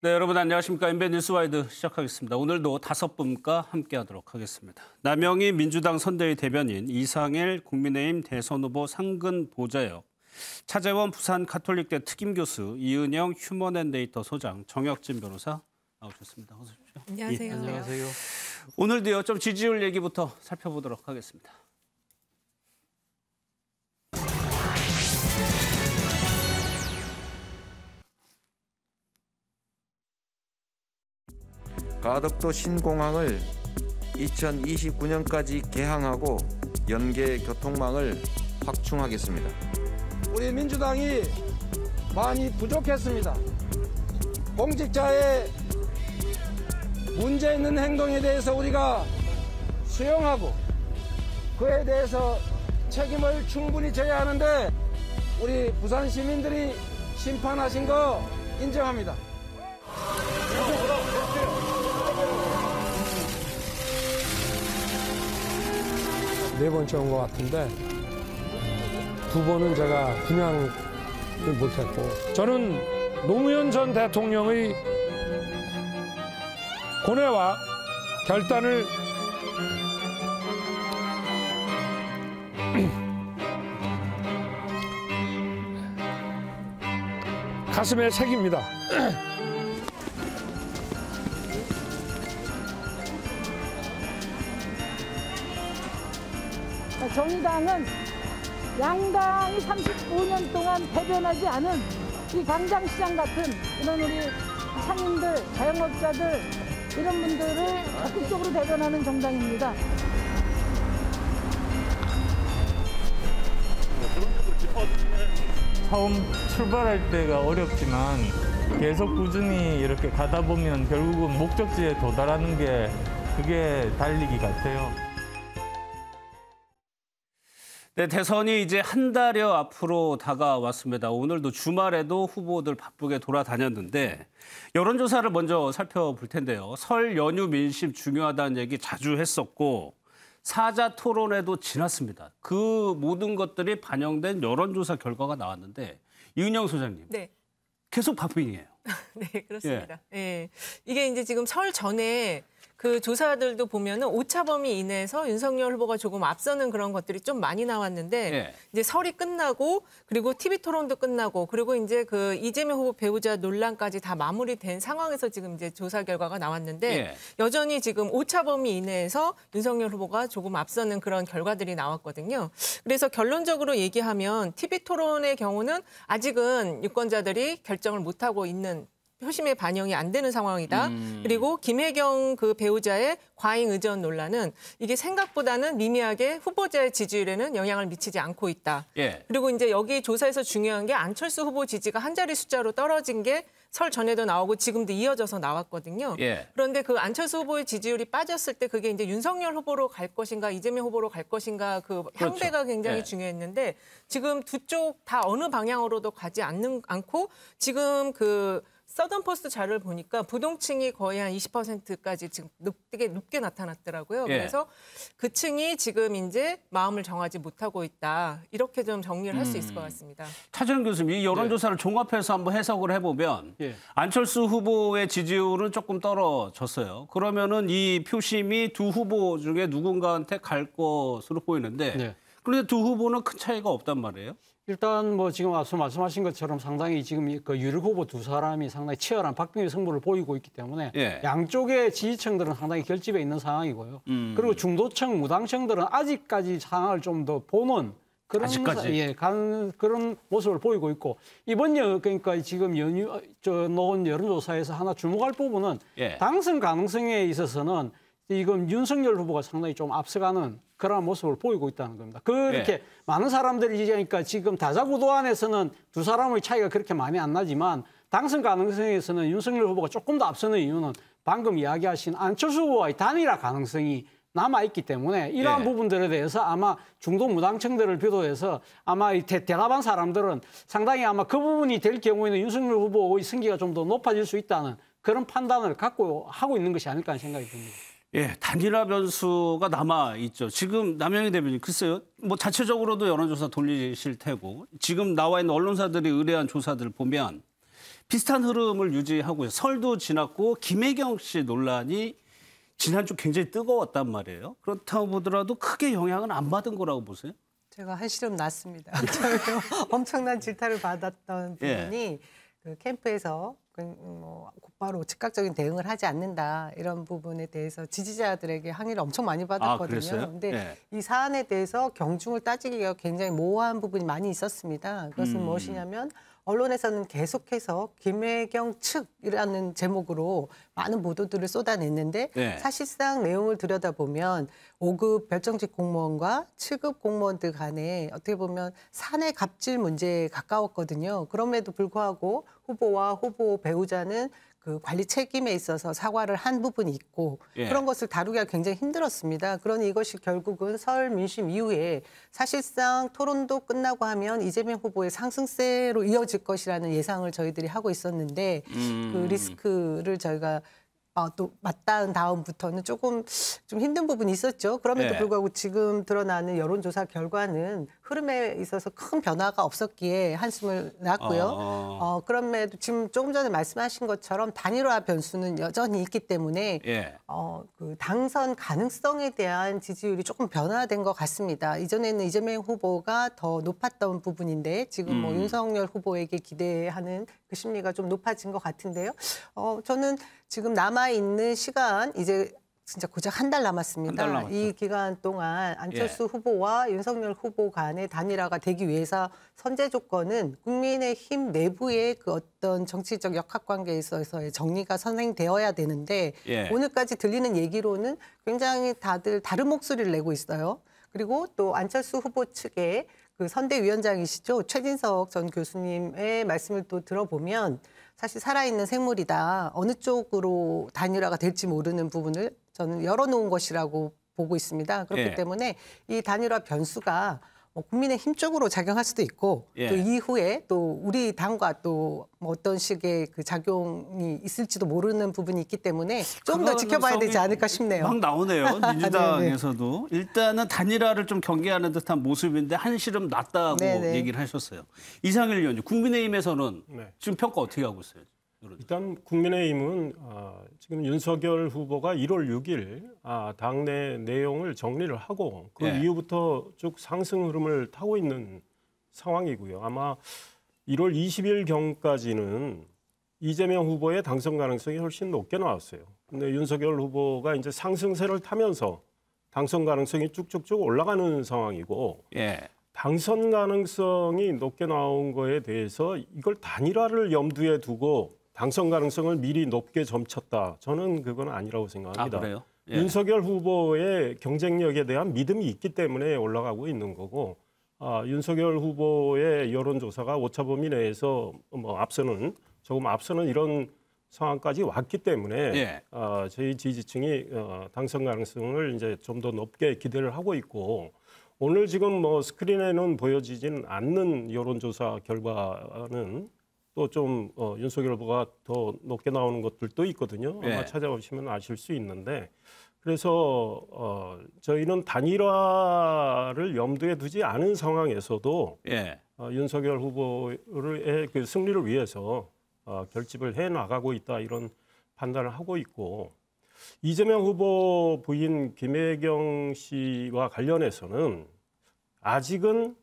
네, 여러분 안녕하십니까. MBN 뉴스와이드 시작하겠습니다. 오늘도 5분과 함께하도록 하겠습니다. 남영희 민주당 선대위 대변인, 이상일 국민의힘 대선 후보 상근 보좌역, 차재원 부산 가톨릭대 특임교수, 이은영 휴먼앤데이터 소장, 정혁진 변호사 나오셨습니다. 어서 오십시오. 안녕하세요. 예. 안녕하세요. 오늘도요, 좀 지지율 얘기부터 살펴보도록 하겠습니다. 가덕도 신공항을 2029년까지 개항하고 연계 교통망을 확충하겠습니다. 우리 민주당이 많이 부족했습니다. 공직자의 문제 있는 행동에 대해서 우리가 수용하고 그에 대해서 책임을 충분히 져야 하는데 우리 부산 시민들이 심판하신 거 인정합니다. 네 번째 온 것 같은데 두 번은 제가 분양을 못했고, 저는 노무현 전 대통령의 고뇌와 결단을 가슴에 새깁니다. 정의당은 양당이 35년 동안 대변하지 않은 이 광장시장 같은 이런 우리 상인들, 자영업자들 이런 분들을 적극적으로 대변하는 정당입니다. 처음 출발할 때가 어렵지만 계속 꾸준히 이렇게 가다 보면 결국은 목적지에 도달하는 게 그게 달리기 같아요. 네, 대선이 이제 한 달여 앞으로 다가왔습니다. 오늘도 주말에도 후보들 바쁘게 돌아다녔는데 여론조사를 먼저 살펴볼 텐데요. 설 연휴 민심 중요하다는 얘기 자주 했었고 사자 토론회도 지났습니다. 그 모든 것들이 반영된 여론조사 결과가 나왔는데 이은영 소장님, 네. 계속 바쁘이에요. 네, 그렇습니다. 예. 이게 이제 지금 설 전에 그 조사들도 보면은 오차 범위 이내에서 윤석열 후보가 조금 앞서는 그런 것들이 좀 많이 나왔는데 예. 이제 설이 끝나고 그리고 TV 토론도 끝나고 그리고 이제 그 이재명 후보 배우자 논란까지 다 마무리된 상황에서 지금 이제 조사 결과가 나왔는데 예. 여전히 지금 오차 범위 이내에서 윤석열 후보가 조금 앞서는 그런 결과들이 나왔거든요. 그래서 결론적으로 얘기하면 TV 토론의 경우는 아직은 유권자들이 결정을 못하고 있는 표심에 반영이 안 되는 상황이다. 그리고 김혜경 그 배우자의 과잉 의전 논란은 이게 생각보다는 미미하게 후보자의 지지율에는 영향을 미치지 않고 있다. 예. 그리고 이제 여기 조사에서 중요한 게 안철수 후보 지지가 한 자리 숫자로 떨어진 게 설 전에도 나오고 지금도 이어져서 나왔거든요. 예. 그런데 그 안철수 후보의 지지율이 빠졌을 때 그게 이제 윤석열 후보로 갈 것인가 이재명 후보로 갈 것인가 그 향배가 굉장히 예. 중요했는데 지금 두 쪽 다 어느 방향으로도 가지 않고 지금 그 서던포스트 자료를 보니까 부동층이 거의 한 20%까지 지금 되게 높게 나타났더라고요. 예. 그래서 그 층이 지금 이제 마음을 정하지 못하고 있다. 이렇게 좀 정리를 할 수 있을 것 같습니다. 차재원 교수님, 이 여론조사를 종합해서 한번 해석을 해보면 예. 안철수 후보의 지지율은 조금 떨어졌어요. 그러면은 이 표심이 두 후보 중에 누군가한테 갈 것으로 보이는데 네. 그런데 두 후보는 큰 차이가 없단 말이에요. 일단 뭐 지금 앞서 말씀하신 것처럼 상당히 지금 그 유력 후보 두 사람이 상당히 치열한 박빙의 승부를 보이고 있기 때문에 예. 양쪽의 지지층들은 상당히 결집해 있는 상황이고요. 그리고 중도층, 무당층들은 아직까지 상황을 좀 더 보는 그런 아직까지? 그런 모습을 보이고 있고 그러니까 지금 놓은 여론조사에서 하나 주목할 부분은 예. 당선 가능성에 있어서는 지금 윤석열 후보가 상당히 좀 앞서가는 그런 모습을 보이고 있다는 겁니다. 그렇게 예. 많은 사람들이 그러니까 지금 다자구도 안에서는 두 사람의 차이가 그렇게 많이 안 나지만 당선 가능성에서는 윤석열 후보가 조금 더 앞서는 이유는 방금 이야기하신 안철수 후보와의 단일화 가능성이 남아있기 때문에 이러한 예. 부분들에 대해서 아마 중도 무당층들을 비롯해서 아마 이 대답한 사람들은 상당히 아마 그 부분이 될 경우에는 윤석열 후보의 승기가 좀 더 높아질 수 있다는 그런 판단을 갖고 하고 있는 것이 아닐까 하는 생각이 듭니다. 예, 단일화 변수가 남아있죠. 지금 남영희 대변인, 글쎄요. 뭐 자체적으로도 여론조사 돌리실 테고 지금 나와 있는 언론사들이 의뢰한 조사들 보면 비슷한 흐름을 유지하고 있어요. 설도 지났고 김혜경 씨 논란이 지난주 굉장히 뜨거웠단 말이에요. 그렇다고 보더라도 크게 영향은 안 받은 거라고 보세요? 제가 한시름 났습니다. 엄청난 질타를 받았던 부분이 그 캠프에서 곧바로 즉각적인 대응을 하지 않는다 이런 부분에 대해서 지지자들에게 항의를 엄청 많이 받았거든요. 그런데 이 사안에 대해서 경중을 따지기가 굉장히 모호한 부분이 많이 있었습니다. 그것은 무엇이냐면 언론에서는 계속해서 김혜경 측이라는 제목으로 많은 보도들을 쏟아냈는데 사실상 내용을 들여다보면 5급 별정직 공무원과 7급 공무원들 간에 어떻게 보면 사내 갑질 문제에 가까웠거든요. 그럼에도 불구하고 후보와 후보 배우자는 그 관리 책임에 있어서 사과를 한 부분이 있고 그런 것을 다루기가 굉장히 힘들었습니다. 그러니 이것이 결국은 설 민심 이후에 사실상 토론도 끝나고 하면 이재명 후보의 상승세로 이어질 것이라는 예상을 저희들이 하고 있었는데 그 리스크를 저희가 또 맞닿은 다음부터는 조금 좀 힘든 부분이 있었죠. 그럼에도 불구하고 지금 드러나는 여론조사 결과는 흐름에 있어서 큰 변화가 없었기에 한숨을 났고요. 그럼에도 지금 조금 전에 말씀하신 것처럼 단일화 변수는 여전히 있기 때문에 그 당선 가능성에 대한 지지율이 조금 변화된 것 같습니다. 이전에는 이재명 후보가 더 높았던 부분인데 지금 뭐 윤석열 후보에게 기대하는 그 심리가 좀 높아진 것 같은데요. 저는 지금 남아있는 시간 이제 진짜 고작 한 달 남았습니다. 이 기간 동안 안철수 후보와 윤석열 후보 간의 단일화가 되기 위해서 선제 조건은 국민의힘 내부의 그 어떤 정치적 역학관계에 있어서의 정리가 선행되어야 되는데 오늘까지 들리는 얘기로는 굉장히 다들 다른 목소리를 내고 있어요. 그리고 또 안철수 후보 측의 그 선대위원장이시죠. 최진석 전 교수님의 말씀을 또 들어보면 사실 살아있는 생물이다. 어느 쪽으로 단일화가 될지 모르는 부분을 저는 열어놓은 것이라고 보고 있습니다. 그렇기 때문에 이 단일화 변수가 국민의힘 쪽으로 작용할 수도 있고 또 이후에 또 우리 당과 또 뭐 어떤 식의 그 작용이 있을지도 모르는 부분이 있기 때문에 좀 더 지켜봐야 되지 않을까 싶네요. 막 나오네요. 민주당에서도. 일단은 단일화를 좀 경계하는 듯한 모습인데 한시름 났다고 얘기를 하셨어요. 이상일 의원님, 국민의힘에서는 지금 평가 어떻게 하고 있어요? 일단 국민의힘은 지금 윤석열 후보가 1월 6일 당내 내용을 정리를 하고 그 이후부터 쭉 상승 흐름을 타고 있는 상황이고요. 아마 1월 20일경까지는 이재명 후보의 당선 가능성이 훨씬 높게 나왔어요. 근데 윤석열 후보가 이제 상승세를 타면서 당선 가능성이 쭉쭉쭉 올라가는 상황이고 당선 가능성이 높게 나온 거에 대해서 이걸 단일화를 염두에 두고 당선 가능성을 미리 높게 점쳤다. 저는 그건 아니라고 생각합니다. 그래요? 윤석열 후보의 경쟁력에 대한 믿음이 있기 때문에 올라가고 있는 거고 윤석열 후보의 여론조사가 오차범위 내에서 조금 앞서는 이런 상황까지 왔기 때문에 저희 지지층이 당선 가능성을 이제 좀 더 높게 기대를 하고 있고 오늘 지금 뭐 스크린에는 보여지지는 않는 여론조사 결과는 또 좀 윤석열 후보가 더 높게 나오는 것들도 있거든요. 아마 찾아보시면 아실 수 있는데 그래서 저희는 단일화를 염두에 두지 않은 상황에서도 윤석열 후보의 그 승리를 위해서 결집을 해 나가고 있다 이런 판단을 하고 있고 이재명 후보 부인 김혜경 씨와 관련해서는 아직은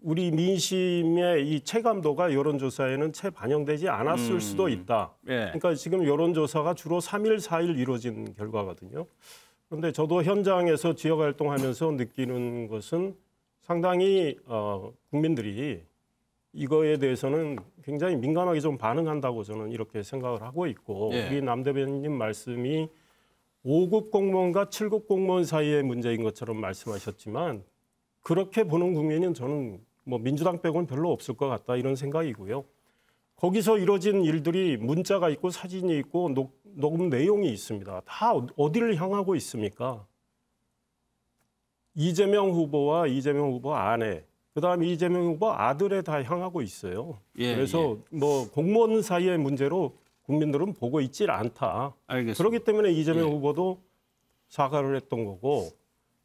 우리 민심의 이 체감도가 여론조사에는 채 반영되지 않았을 수도 있다. 그러니까 지금 여론조사가 주로 3일, 4일 이루어진 결과거든요. 그런데 저도 현장에서 지역활동하면서 느끼는 것은 상당히 국민들이 이거에 대해서는 굉장히 민감하게 좀 반응한다고 저는 이렇게 생각을 하고 있고 우리 남 대변인 말씀이 5급 공무원과 7급 공무원 사이의 문제인 것처럼 말씀하셨지만 그렇게 보는 국민은 저는 뭐 민주당 빼고는 별로 없을 것 같다 이런 생각이고요. 거기서 이루어진 일들이 문자가 있고 사진이 있고 녹음 내용이 있습니다. 다 어디를 향하고 있습니까? 이재명 후보와 이재명 후보 아내, 그다음에 이재명 후보 아들에 다 향하고 있어요. 그래서 뭐 공무원 사이의 문제로 국민들은 보고 있질 않다. 알겠습니다. 그렇기 때문에 이재명 후보도 사과를 했던 거고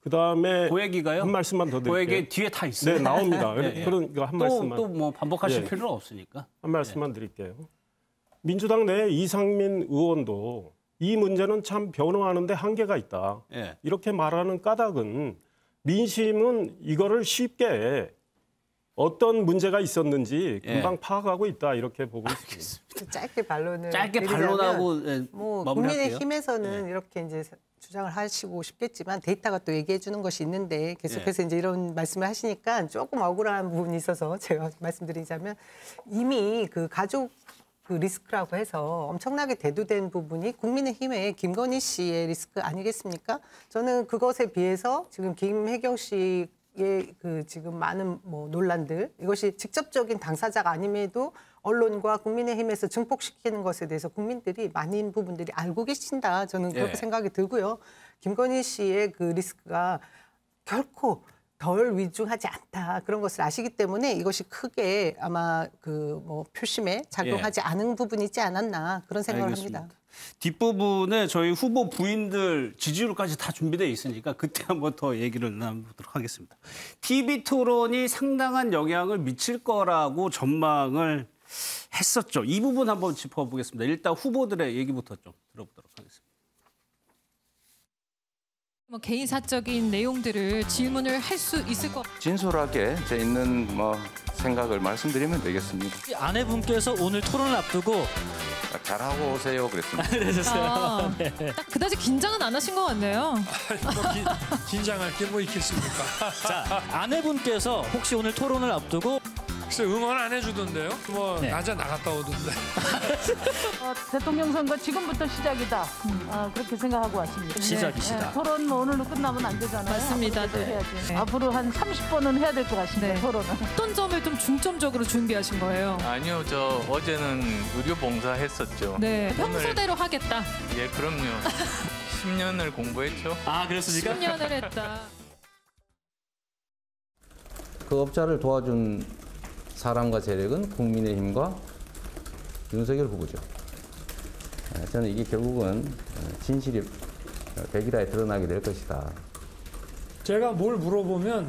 그다음에 그 얘기가요? 한 말씀만 더 드릴게요. 그 얘기 뒤에 다 있어요. 네, 나옵니다. 예, 예. 그러니까 한 말씀만. 또 뭐 반복하실 예. 필요는 없으니까. 한 말씀만 드릴게요. 민주당 내 이상민 의원도 이 문제는 참 변호하는데 한계가 있다. 예. 이렇게 말하는 까닭은 민심은 이거를 쉽게 어떤 문제가 있었는지 금방 파악하고 있다 이렇게 보고 있습니다. 짧게 반론을 짧게 드리자면 반론하고 뭐 마무리할게요. 국민의힘에서는 이렇게 이제 주장을 하시고 싶겠지만 데이터가 또 얘기해 주는 것이 있는데 계속해서 이제 이런 말씀을 하시니까 조금 억울한 부분이 있어서 제가 말씀드리자면 이미 그 가족 그 리스크라고 해서 엄청나게 대두된 부분이 국민의힘의 김건희 씨의 리스크 아니겠습니까? 저는 그것에 비해서 지금 김혜경 씨의 그 지금 많은 뭐 논란들 이것이 직접적인 당사자가 아님에도 언론과 국민의힘에서 증폭시키는 것에 대해서 국민들이 많은 부분들이 알고 계신다. 저는 그렇게 생각이 들고요. 김건희 씨의 그 리스크가 결코 덜 위중하지 않다. 그런 것을 아시기 때문에 이것이 크게 아마 그 뭐 표심에 작용하지 않은 부분이 있지 않았나 그런 생각을 알겠습니다. 합니다. 뒷부분에 저희 후보 부인들 지지율까지 다 준비되어 있으니까 그때 한번 더 얘기를 나눠보도록 하겠습니다. TV 토론이 상당한 영향을 미칠 거라고 전망을 했었죠. 이 부분 한번 짚어보겠습니다. 일단 후보들의 얘기부터 좀 들어보도록 하겠습니다. 뭐 개인 사적인 내용들을 질문을 할 수 있을 것 진솔하게 제 있는 생각을 말씀드리면 되겠습니다. 아내분께서 오늘 토론을 앞두고 잘하고 오세요 그랬습니다. 딱 그다지 긴장은 안 하신 것 같네요. 긴장할 게 뭐 있겠습니까? 자, 아내분께서 혹시 오늘 토론을 앞두고 글쎄 응원 안 해주던데요? 뭐 네. 낮에 나갔다 오던데. 대통령 선거 지금부터 시작이다. 그렇게 생각하고 왔습니다. 시작이시다. 토론 뭐 오늘로 끝나면 안 되잖아요. 맞습니다. 앞으로 계속 네. 해야지. 네. 앞으로 한 30번은 해야 될 것 같습니다. 네. 토론은. 어떤 점을 좀 중점적으로 준비하신 거예요? 아니요, 저 어제는 의료 봉사 했었죠. 네, 평소대로 하겠다. 예, 그럼요. 10년을 공부했죠. 아, 그렇습니까? 10년을 했다. 그 업자를 도와준 사람과 세력은 국민의힘과 윤석열 후보죠. 저는 이게 결국은 진실이 백일하에 드러나게 될 것이다. 제가 뭘 물어보면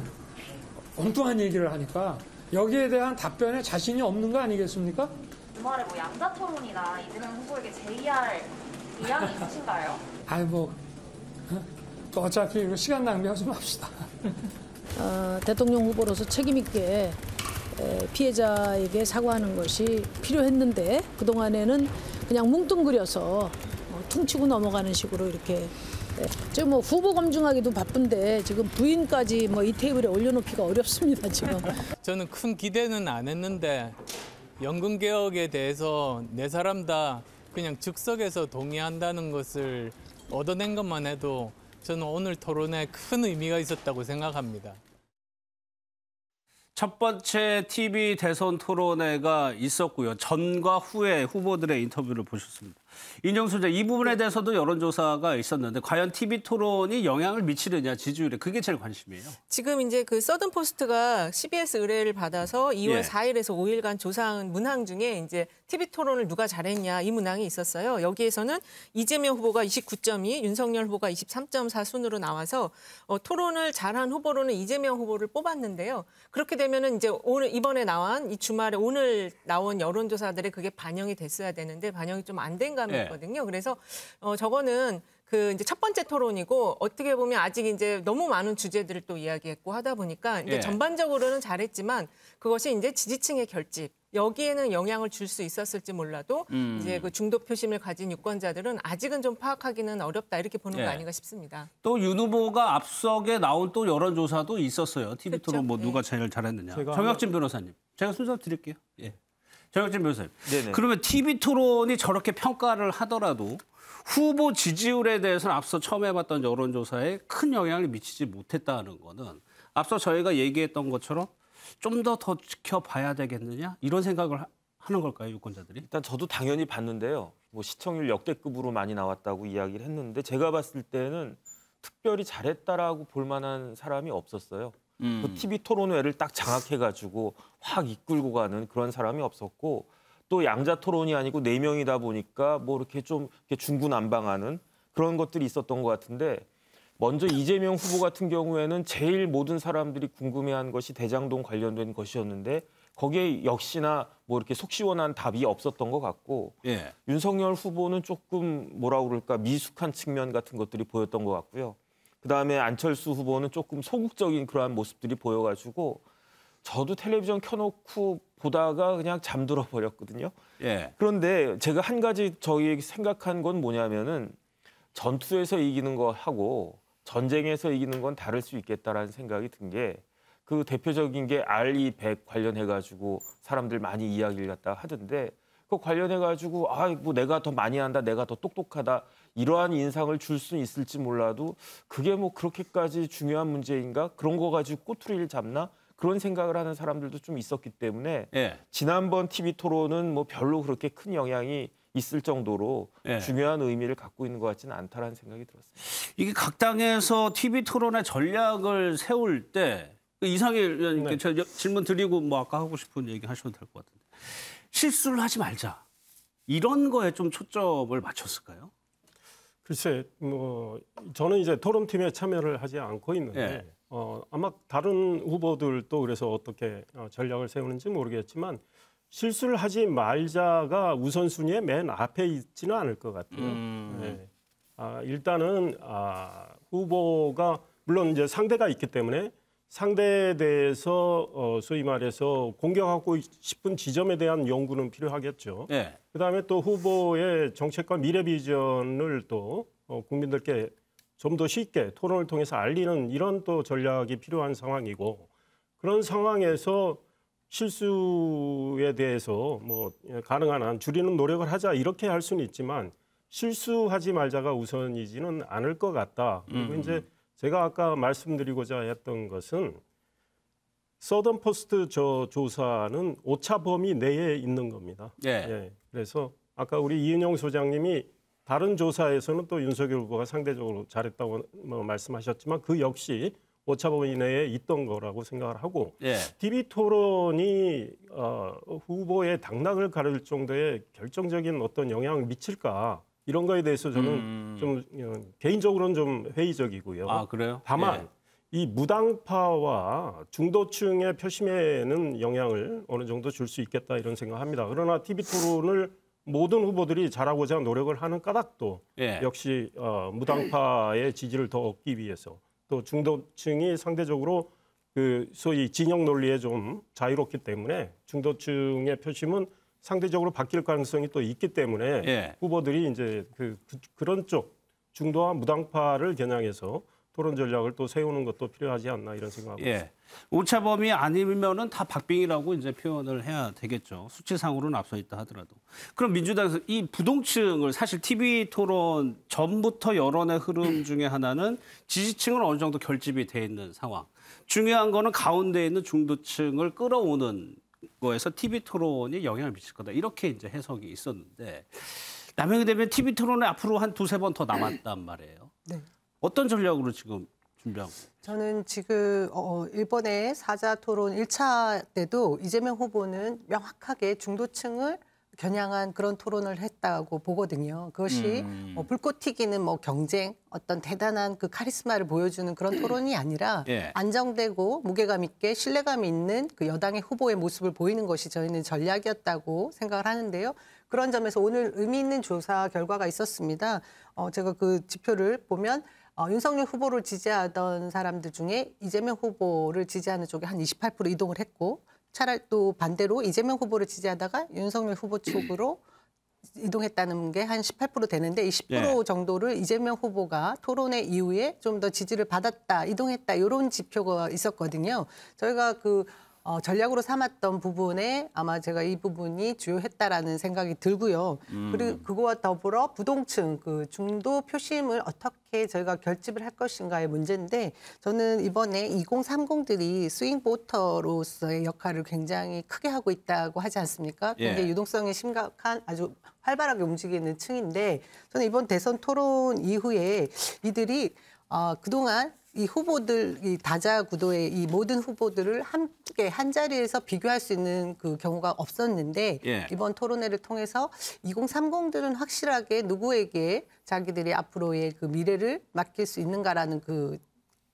엉뚱한 얘기를 하니까 여기에 대한 답변에 자신이 없는 거 아니겠습니까? 주말에 뭐 양자 토론이나 이재명 후보에게 제의할 의향이 있으신가요? 아이 뭐 또 어차피 이거 시간 낭비하지 맙시다. 대통령 후보로서 책임 있게 피해자에게 사과하는 것이 필요했는데 그동안에는 그냥 뭉뚱그려서 퉁치고 넘어가는 식으로 이렇게 지금 뭐 후보 검증하기도 바쁜데 지금 부인까지 뭐 이 테이블에 올려놓기가 어렵습니다 지금. 저는 큰 기대는 안 했는데 연금 개혁에 대해서 네 사람 다 그냥 즉석에서 동의한다는 것을 얻어낸 것만 해도 저는 오늘 토론에 큰 의미가 있었다고 생각합니다. 첫 번째 TV 대선 토론회가 있었고요. 전과 후에 후보들의 인터뷰를 보셨습니다. 인정수 기자, 이 부분에 대해서도 여론조사가 있었는데 과연 TV 토론이 영향을 미치느냐 지지율에 그게 제일 관심이에요. 지금 이제 그 서든포스트가 CBS 의뢰를 받아서 2월 4일에서 5일간 조사한 문항 중에 이제 TV 토론을 누가 잘했냐 이 문항이 있었어요. 여기에서는 이재명 후보가 29.2, 윤석열 후보가 23.4 순으로 나와서 토론을 잘한 후보로는 이재명 후보를 뽑았는데요. 그렇게 되면은 이제 오늘 이번에 나온 이 주말에 오늘 나온 여론조사들에 그게 반영이 됐어야 되는데 반영이 좀 안 된 감이 있거든요. 그래서 저거는 그 이제 첫 번째 토론이고 어떻게 보면 아직 이제 너무 많은 주제들을 또 이야기했고 하다 보니까 이제 전반적으로는 잘했지만 그것이 이제 지지층의 결집 여기에는 영향을 줄 수 있었을지 몰라도 이제 그 중도 표심을 가진 유권자들은 아직은 좀 파악하기는 어렵다 이렇게 보는 거 아닌가 싶습니다. 또 윤 후보가 앞서게 나온 또 여론조사도 있었어요. TV 토론 뭐 누가 제일 잘했느냐. 정혁진 변호사님, 제가 순서 드릴게요. 정혁진 변호사님. 네네. 그러면 TV 토론이 저렇게 평가를 하더라도 후보 지지율에 대해서는 앞서 처음 해봤던 여론조사에 큰 영향을 미치지 못했다는 거는 앞서 저희가 얘기했던 것처럼 좀 더 지켜봐야 되겠느냐 이런 생각을 하는 걸까요, 유권자들이? 일단 저도 당연히 봤는데요. 뭐 시청률 역대급으로 많이 나왔다고 이야기를 했는데 제가 봤을 때는 특별히 잘했다라고 볼 만한 사람이 없었어요. 그 TV 토론회를 딱 장악해가지고 확 이끌고 가는 그런 사람이 없었고 또 양자 토론이 아니고 4명이다 보니까 뭐 이렇게 좀 이렇게 중구난방하는 그런 것들이 있었던 것 같은데 먼저 이재명 후보 같은 경우에는 제일 모든 사람들이 궁금해한 것이 대장동 관련된 것이었는데 거기에 역시나 뭐 이렇게 속 시원한 답이 없었던 것 같고 예. 윤석열 후보는 조금 뭐라 그럴까 미숙한 측면 같은 것들이 보였던 것 같고요. 그다음에 안철수 후보는 조금 소극적인 그러한 모습들이 보여가지고 저도 텔레비전 켜놓고 보다가 그냥 잠들어 버렸거든요. 예. 그런데 제가 한 가지 저희 생각한 건 뭐냐면은 전투에서 이기는 거하고 전쟁에서 이기는 건 다를 수 있겠다라는 생각이 든 게 그 대표적인 게 RE100 관련해가지고 사람들 많이 이야기를 갖다 하던데 그 관련해가지고 뭐 내가 더 많이 한다, 내가 더 똑똑하다 이러한 인상을 줄 수 있을지 몰라도 그게 뭐 그렇게까지 중요한 문제인가? 그런 거 가지고 꼬투리를 잡나? 그런 생각을 하는 사람들도 좀 있었기 때문에 예. 지난번 TV 토론은 뭐 별로 그렇게 큰 영향이 있을 정도로 예. 중요한 의미를 갖고 있는 것 같지는 않다라는 생각이 들었습니다. 이게 각 당에서 TV 토론의 전략을 세울 때 이상일 의원님께 저 질문 드리고 뭐 아까 하고 싶은 얘기 하셔도 될 것 같은데 실수를 하지 말자 이런 거에 좀 초점을 맞췄을까요? 글쎄, 뭐 저는 이제 토론팀에 참여를 하지 않고 있는데 예. 아마 다른 후보들도 그래서 어떻게 전략을 세우는지 모르겠지만 실수를 하지 말자가 우선순위에 맨 앞에 있지는 않을 것 같아요. 네. 일단은 후보가 물론 이제 상대가 있기 때문에 상대에 대해서 소위 말해서 공격하고 싶은 지점에 대한 연구는 필요하겠죠. 네. 그다음에 또 후보의 정책과 미래 비전을 또 국민들께 좀 더 쉽게 토론을 통해서 알리는 이런 또 전략이 필요한 상황이고 그런 상황에서 실수에 대해서 뭐 가능한 한 줄이는 노력을 하자 이렇게 할 수는 있지만 실수하지 말자가 우선이지는 않을 것 같다. 그리고 이제 제가 아까 말씀드리고자 했던 것은 서던 포스트 저 조사는 오차 범위 내에 있는 겁니다. 예. 그래서 아까 우리 이은영 소장님이 다른 조사에서는 또 윤석열 후보가 상대적으로 잘했다고 말씀하셨지만 그 역시 오차 범위 내에 있던 거라고 생각을 하고 TV 토론이 후보의 당락을 가를 정도의 결정적인 어떤 영향을 미칠까 이런 거에 대해서 저는 좀 개인적으로는 좀 회의적이고요. 아, 그래요? 다만 이 무당파와 중도층의 표심에는 영향을 어느 정도 줄 수 있겠다 이런 생각합니다. 그러나 TV 토론을 모든 후보들이 잘하고자 노력을 하는 까닭도 역시 무당파의 지지를 더 얻기 위해서 또 중도층이 상대적으로 그 소위 진영 논리에 좀 자유롭기 때문에 중도층의 표심은 상대적으로 바뀔 가능성이 또 있기 때문에 후보들이 이제 그런 쪽 중도와 무당파를 겨냥해서 토론 전략을 또 세우는 것도 필요하지 않나 이런 생각하고 있습니다. 오차 범위 아니면은 다 박빙이라고 이제 표현을 해야 되겠죠. 수치상으로는 앞서 있다 하더라도. 그럼 민주당에서 이 부동층을 사실 TV 토론 전부터 여론의 흐름 중에 하나는 지지층은 어느 정도 결집이 돼 있는 상황. 중요한 거는 가운데 있는 중도층을 끌어오는 거에서 TV 토론이 영향을 미칠 거다. 이렇게 이제 해석이 있었는데 남영희 대변인 TV 토론에 앞으로 한 두세 번 더 남았단 말이에요. 네. 어떤 전략으로 지금 준비하고? 저는 지금 일본의 사자 토론 1차 때도 이재명 후보는 명확하게 중도층을 겨냥한 그런 토론을 했다고 보거든요. 그것이 불꽃 튀기는 뭐 경쟁, 어떤 대단한 그 카리스마를 보여주는 그런 토론이 아니라 안정되고 무게감 있게 신뢰감 있는 그 여당의 후보의 모습을 보이는 것이 저희는 전략이었다고 생각을 하는데요. 그런 점에서 오늘 의미 있는 조사 결과가 있었습니다. 제가 그 지표를 보면 윤석열 후보를 지지하던 사람들 중에 이재명 후보를 지지하는 쪽에 한 28% 이동을 했고 차라리 또 반대로 이재명 후보를 지지하다가 윤석열 후보 쪽으로 이동했다는 게 한 18% 되는데 이 10% 정도를 이재명 후보가 토론회 이후에 좀 더 지지를 받았다, 이동했다 이런 지표가 있었거든요. 저희가 그 전략으로 삼았던 부분에 아마 제가 이 부분이 주요했다라는 생각이 들고요. 그리고 그거와 더불어 부동층, 그 중도 표심을 어떻게 저희가 결집을 할 것인가의 문제인데 저는 이번에 2030들이 스윙 보터로서의 역할을 굉장히 크게 하고 있다고 하지 않습니까? 굉장히 유동성이 심각한 아주 활발하게 움직이는 층인데 저는 이번 대선 토론 이후에 이들이 그동안 이 후보들, 이 다자 구도의 이 모든 후보들을 함께 한 자리에서 비교할 수 있는 그 경우가 없었는데 예. 이번 토론회를 통해서 2030들은 확실하게 누구에게 자기들이 앞으로의 그 미래를 맡길 수 있는가라는 그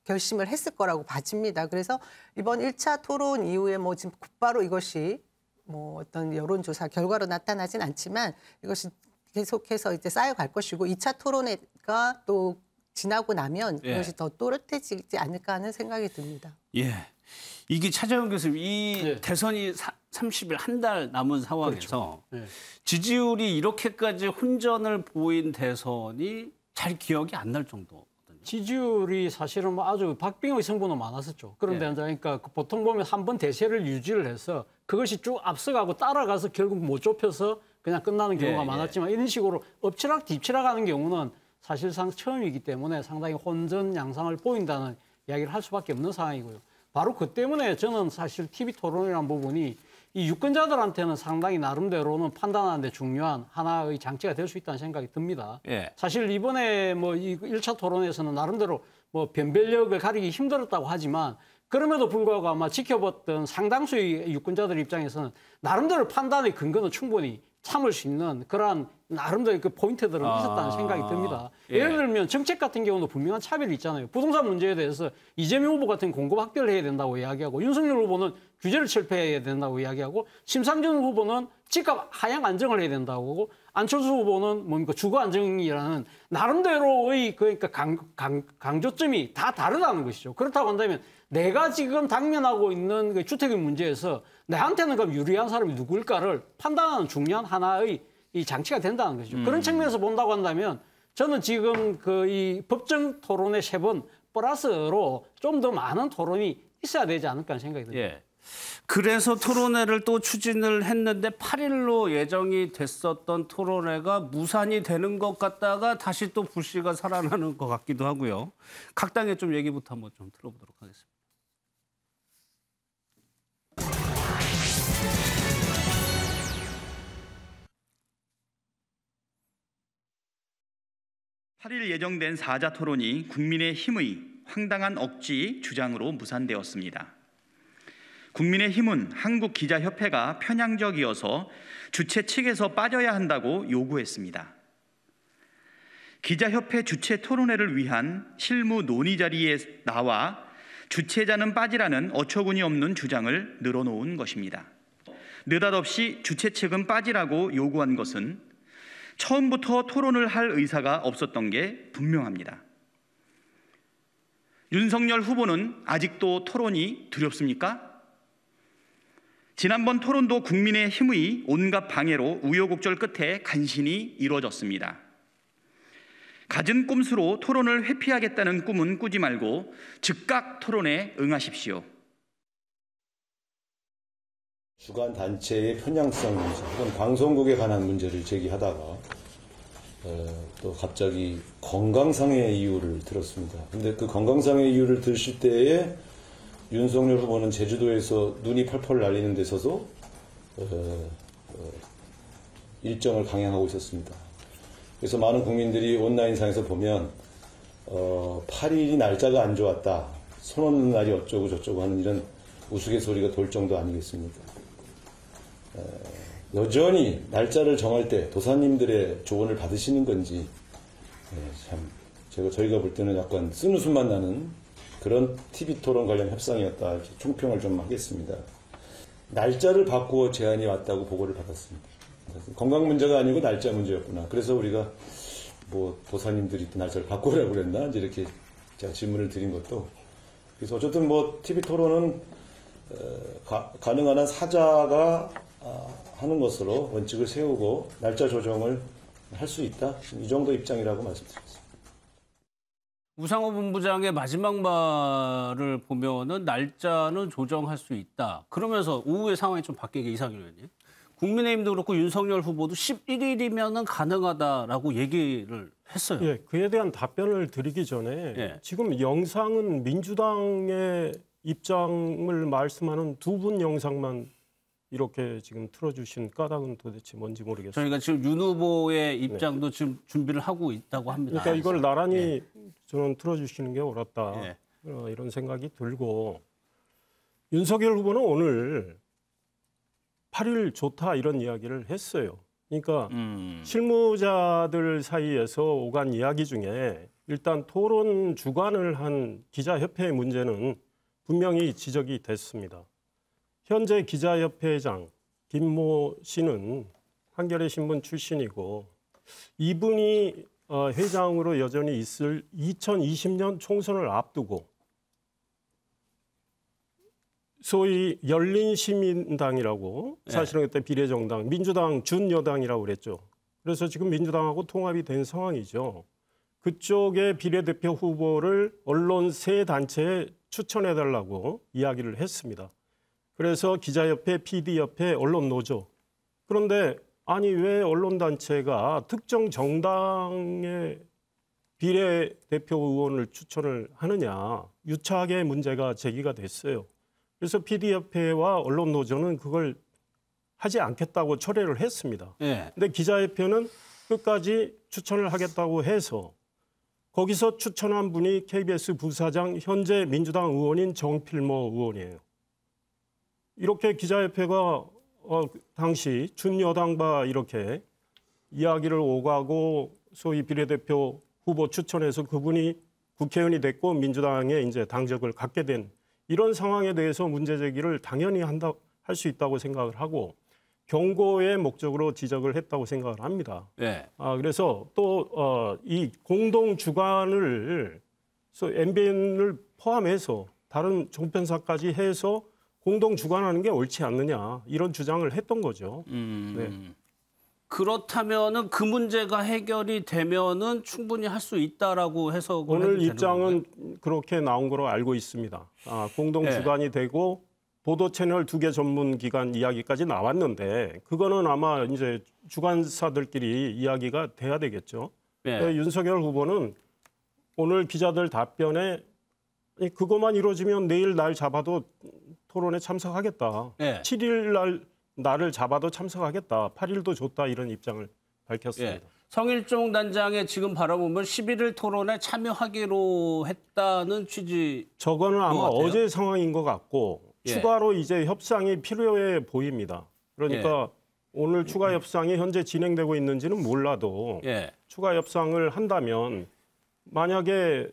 결심을 했을 거라고 봐집니다. 그래서 이번 1차 토론 이후에 뭐 지금 곧바로 이것이 뭐 어떤 여론조사 결과로 나타나진 않지만 이것이 계속해서 이제 쌓여갈 것이고 2차 토론회가 또 지나고 나면 예. 그것이 더 또렷해지지 않을까 하는 생각이 듭니다. 예. 이게 차재원 교수님, 이 대선이 30일 한 달 남은 상황에서 그렇죠. 지지율이 이렇게까지 혼전을 보인 대선이 잘 기억이 안 날 정도. 지지율이 사실은 뭐 아주 박빙의 승부는 많았었죠. 그런데 예. 그러니까 보통 보면 한 번 대세를 유지를 해서 그것이 쭉 앞서가고 따라가서 결국 못 좁혀서 그냥 끝나는 경우가 예. 많았지만 이런 식으로 엎치락 뒤치락 하는 경우는 사실상 처음이기 때문에 상당히 혼전 양상을 보인다는 이야기를 할 수밖에 없는 상황이고요. 바로 그 때문에 저는 사실 TV 토론이라는 부분이 이 유권자들한테는 상당히 나름대로는 판단하는 데 중요한 하나의 장치가 될 수 있다는 생각이 듭니다. 예. 사실 이번에 뭐 이 1차 토론에서는 나름대로 뭐 변별력을 가리기 힘들었다고 하지만 그럼에도 불구하고 아마 지켜봤던 상당수의 유권자들 입장에서는 나름대로 판단의 근거는 충분히 참을 수 있는 그러한 나름대로 그 포인트들은 있었다는 생각이 듭니다. 예. 예를 들면 정책 같은 경우도 분명한 차별이 있잖아요. 부동산 문제에 대해서 이재명 후보 같은 공급 확대를 해야 된다고 이야기하고 윤석열 후보는 규제를 철폐해야 된다고 이야기하고 심상정 후보는 집값 하향 안정을 해야 된다고 하고 안철수 후보는 뭡니까 주거 안정이라는 나름대로의 그러니까 강조점이 다 다르다는 것이죠. 그렇다고 한다면 내가 지금 당면하고 있는 그 주택의 문제에서 내한테는 그럼 유리한 사람이 누구일까를 판단하는 중요한 하나의 이 장치가 된다는 것이죠. 그런 측면에서 본다고 한다면 저는 지금 그 이 법정 토론의 3번 플러스로 좀 더 많은 토론이 있어야 되지 않을까 하는 생각이 듭니다. 예. 그래서 토론회를 또 추진을 했는데 8일로 예정이 됐었던 토론회가 무산이 되는 것 같다가 다시 또 불씨가 살아나는 것 같기도 하고요. 각 당의 좀 얘기부터 한번 좀 들어보도록 하겠습니다. 8일 예정된 4자 토론이 국민의힘의 황당한 억지 주장으로 무산되었습니다. 국민의힘은 한국기자협회가 편향적이어서 주최 측에서 빠져야 한다고 요구했습니다. 기자협회 주최 토론회를 위한 실무 논의 자리에 나와 주최자는 빠지라는 어처구니 없는 주장을 늘어놓은 것입니다. 느닷없이 주최 측은 빠지라고 요구한 것은 처음부터 토론을 할 의사가 없었던 게 분명합니다. 윤석열 후보는 아직도 토론이 두렵습니까? 지난번 토론도 국민의힘의 온갖 방해로 우여곡절 끝에 간신히 이루어졌습니다. 갖은 꼼수로 토론을 회피하겠다는 꿈은 꾸지 말고 즉각 토론에 응하십시오. 주간 단체의 편향성 문제, 혹은 방송국에 관한 문제를 제기하다가 또 갑자기 건강상의 이유를 들었습니다. 근데 그 건강상의 이유를 들으실 때에 윤석열 후보는 제주도에서 눈이 펄펄 날리는 데서도 일정을 강행하고 있었습니다. 그래서 많은 국민들이 온라인상에서 보면 8일이 날짜가 안 좋았다, 손 없는 날이 어쩌고 저쩌고 하는 이런 우스갯소리가 돌 정도 아니겠습니까? 여전히 날짜를 정할 때 도사님들의 조언을 받으시는 건지 참 저희가 볼 때는 약간 쓴웃음만 나는 그런 TV 토론 관련 협상이었다, 이렇게 총평을 좀 하겠습니다. 날짜를 바꾸어 제안이 왔다고 보고를 받았습니다. 건강 문제가 아니고 날짜 문제였구나. 그래서 우리가 뭐 도사님들이 날짜를 바꾸라고 그랬나 이제 이렇게 제가 질문을 드린 것도. 그래서 어쨌든 뭐 TV 토론은 가능한 한 사자가 하는 것으로 원칙을 세우고 날짜 조정을 할 수 있다, 이 정도 입장이라고 말씀드리겠습니다. 우상호 본부장의 마지막 말을 보면은 날짜는 조정할 수 있다. 그러면서 오후에 상황이 좀 바뀌게, 이상일 의원님. 국민의힘도 그렇고 윤석열 후보도 11일이면은 가능하다라고 얘기를 했어요. 예, 그에 대한 답변을 드리기 전에 지금 영상은 민주당의 입장을 말씀하는 두 분 영상만 이렇게 지금 틀어주신 까닭은 도대체 뭔지 모르겠어요. 저희가 지금 윤 후보의 입장도 지금 준비를 하고 있다고 합니다. 그러니까 이걸 나란히 저는 틀어주시는 게 옳았다. 이런 생각이 들고 윤석열 후보는 오늘 8일 좋다 이런 이야기를 했어요. 그러니까 실무자들 사이에서 오간 이야기 중에 일단 토론 주관을 한 기자협회의 문제는 분명히 지적이 됐습니다. 현재 기자협회장 김모 씨는 한겨레 신문 출신이고 이분이 회장으로 여전히 있을 2020년 총선을 앞두고 소위 열린시민당이라고 사실은 그때 비례정당, 민주당 준여당이라고 그랬죠. 그래서 지금 민주당하고 통합이 된 상황이죠. 그쪽의 비례대표 후보를 언론 세 단체에 추천해달라고 이야기를 했습니다. 그래서 기자협회, PD협회, 언론노조. 그런데 아니 왜 언론단체가 특정 정당의 비례대표 의원을 추천을 하느냐. 유착의 문제가 제기가 됐어요. 그래서 PD협회와 언론노조는 그걸 하지 않겠다고 철회를 했습니다. 근데 기자협회는 끝까지 추천을 하겠다고 해서 거기서 추천한 분이 KBS 부사장 현재 민주당 의원인 정필모 의원이에요. 이렇게 기자협회가 당시 준여당바 이렇게 이야기를 오가고 소위 비례대표 후보 추천해서 그분이 국회의원이 됐고 민주당에 이제 당적을 갖게 된 이런 상황에 대해서 문제 제기를 당연히 할 수 있다고 생각을 하고 경고의 목적으로 지적을 했다고 생각을 합니다. 그래서 또 이 공동 주관을 MBN을 포함해서 다른 종편사까지 해서 공동 주관하는 게 옳지 않느냐 이런 주장을 했던 거죠. 그렇다면은 그 문제가 해결이 되면은 충분히 할 수 있다라고 해석을 오늘 해도 입장은 되는 그렇게 나온 거로 알고 있습니다. 공동 주관이 되고 보도 채널 2개 전문 기관 이야기까지 나왔는데 그거는 아마 이제 주관사들끼리 이야기가 돼야 되겠죠. 윤석열 후보는 오늘 기자들 답변에 그것만 이루어지면 내일 날 잡아도 토론에 참석하겠다. 7일 날을 잡아도 참석하겠다. 8일도 좋다 이런 입장을 밝혔습니다. 성일종 단장의 지금 바라보면 11일 토론에 참여하기로 했다는 취지. 저거는 아마 어제 상황인 것 같고 추가로 이제 협상이 필요해 보입니다. 그러니까 오늘 추가 협상이 현재 진행되고 있는지는 몰라도 추가 협상을 한다면 만약에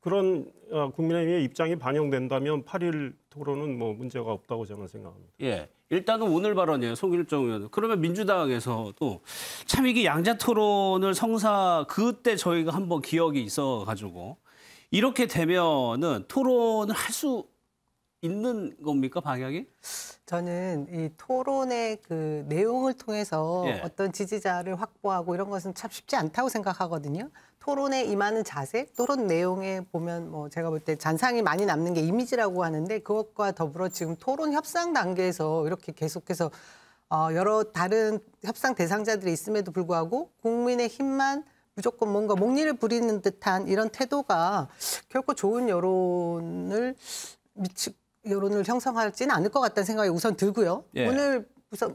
그런 국민의힘의 입장이 반영된다면 8일 토론은 뭐 문제가 없다고 저는 생각합니다. 일단은 오늘 발언이에요. 송일정 의원. 그러면 민주당에서도 참 이게 양자 토론을 그때 저희가 한번 기억이 있어가지고 이렇게 되면은 토론을 할 수 있는 겁니까, 방향이? 저는 이 토론의 그 내용을 통해서 어떤 지지자를 확보하고 이런 것은 참 쉽지 않다고 생각하거든요. 토론에 임하는 자세, 토론 내용에 보면 뭐 제가 볼 때 잔상이 많이 남는 게 이미지라고 하는데 그것과 더불어 지금 토론 협상 단계에서 이렇게 계속해서 여러 다른 협상 대상자들이 있음에도 불구하고 국민의힘만 무조건 뭔가 목리를 부리는 듯한 이런 태도가 결코 좋은 여론을 형성하지는 않을 것 같다는 생각이 우선 들고요. 오늘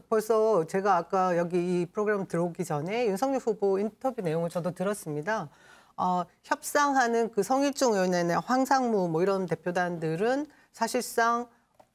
벌써 제가 아까 여기 이 프로그램 들어오기 전에 윤석열 후보 인터뷰 내용을 저도 들었습니다. 협상하는 그 성일종 의원이나 황상무 뭐 이런 대표단들은 사실상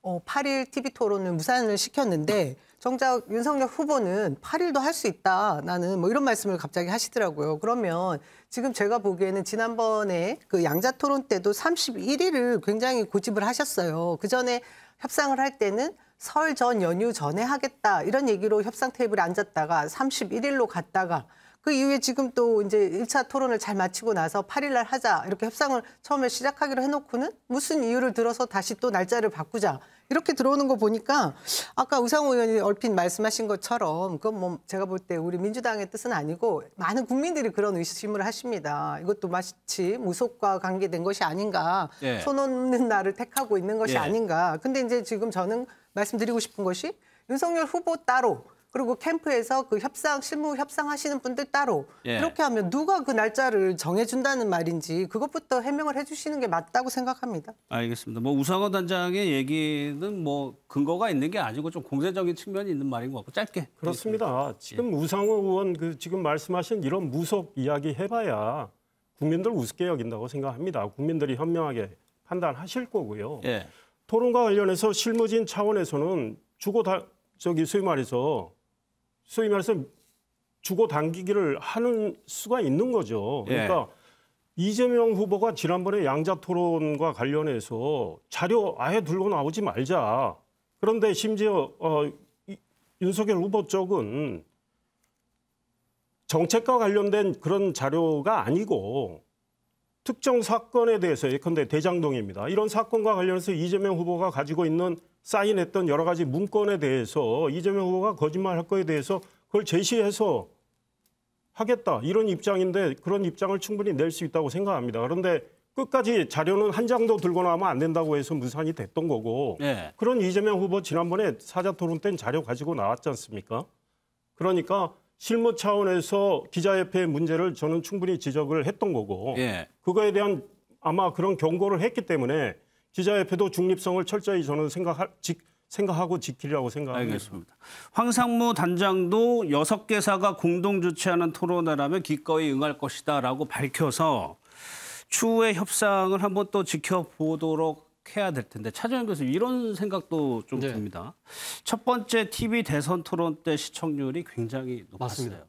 8일 TV 토론을 무산을 시켰는데 정작 윤석열 후보는 8일도 할 수 있다. 나는 뭐 이런 말씀을 갑자기 하시더라고요. 그러면 지금 제가 보기에는 지난번에 그 양자 토론 때도 31일을 굉장히 고집을 하셨어요. 그 전에 협상을 할 때는 설 전 연휴 전에 하겠다 이런 얘기로 협상 테이블에 앉았다가 31일로 갔다가 그 이후에 지금 또 이제 1차 토론을 잘 마치고 나서 8일 날 하자 이렇게 협상을 처음에 시작하기로 해놓고는 무슨 이유를 들어서 다시 또 날짜를 바꾸자 이렇게 들어오는 거 보니까 아까 우상호 의원이 얼핏 말씀하신 것처럼 그건 뭐 제가 볼 때 우리 민주당의 뜻은 아니고 많은 국민들이 그런 의심을 하십니다. 이것도 마치 무속과 관계된 것이 아닌가, 손 없는 날을 택하고 있는 것이 아닌가. 근데 이제 지금 저는 말씀드리고 싶은 것이 윤석열 후보 따로 그리고 캠프에서 그 실무 협상하시는 분들 따로 이렇게 하면 누가 그 날짜를 정해준다는 말인지 그것부터 해명을 해주시는 게 맞다고 생각합니다. 알겠습니다. 뭐 우상호 단장의 얘기는 뭐 근거가 있는 게 아니고 좀 공세적인 측면이 있는 말인 것 같고 짧게. 그렇습니다. 지금 우상호 의원 지금 말씀하신 이런 무속 이야기 해봐야 국민들 우습게 여긴다고 생각합니다. 국민들이 현명하게 판단하실 거고요. 예. 토론과 관련해서 실무진 차원에서는 소위 말해서 주고 당기기를 하는 수가 있는 거죠. 그러니까 이재명 후보가 지난번에 양자 토론과 관련해서 자료 아예 들고 나오지 말자. 그런데 심지어 윤석열 후보 쪽은 정책과 관련된 그런 자료가 아니고 특정 사건에 대해서 예컨대 대장동입니다. 이런 사건과 관련해서 이재명 후보가 가지고 있는 사인했던 여러 가지 문건에 대해서 이재명 후보가 거짓말할 거에 대해서 그걸 제시해서 하겠다. 이런 입장인데 그런 입장을 충분히 낼 수 있다고 생각합니다. 그런데 끝까지 자료는 한 장도 들고 나오면 안 된다고 해서 무산이 됐던 거고 그런 이재명 후보 지난번에 사자토론 때는 자료 가지고 나왔지 않습니까? 그러니까 실무 차원에서 기자협회의 문제를 저는 충분히 지적을 했던 거고 그거에 대한 아마 그런 경고를 했기 때문에 기자협회도 중립성을 철저히 저는 생각하고 지키려고 생각합니다. 알겠습니다. 황상무 단장도 6개사가 공동 주최하는 토론회라면 기꺼이 응할 것이다라고 밝혀서 추후에 협상을 한번 또 지켜보도록 해야 될 텐데 차정현 교수 이런 생각도 좀 듭니다. 첫 번째 TV 대선 토론 때 시청률이 굉장히 높았어요. 맞습니다.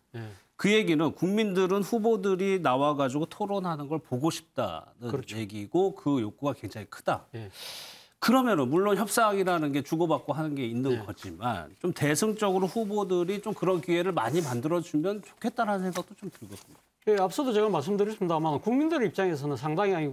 그 얘기는 국민들은 후보들이 나와가지고 토론하는 걸 보고 싶다는 얘기고 그 욕구가 굉장히 크다. 그러면은 물론 협상이라는 게 주고받고 하는 게 있는 거지만 좀 대승적으로 후보들이 좀 그런 기회를 많이 만들어주면 좋겠다라는 생각도 좀 들거든요. 앞서도 제가 말씀드렸습니다만 국민들 입장에서는 상당히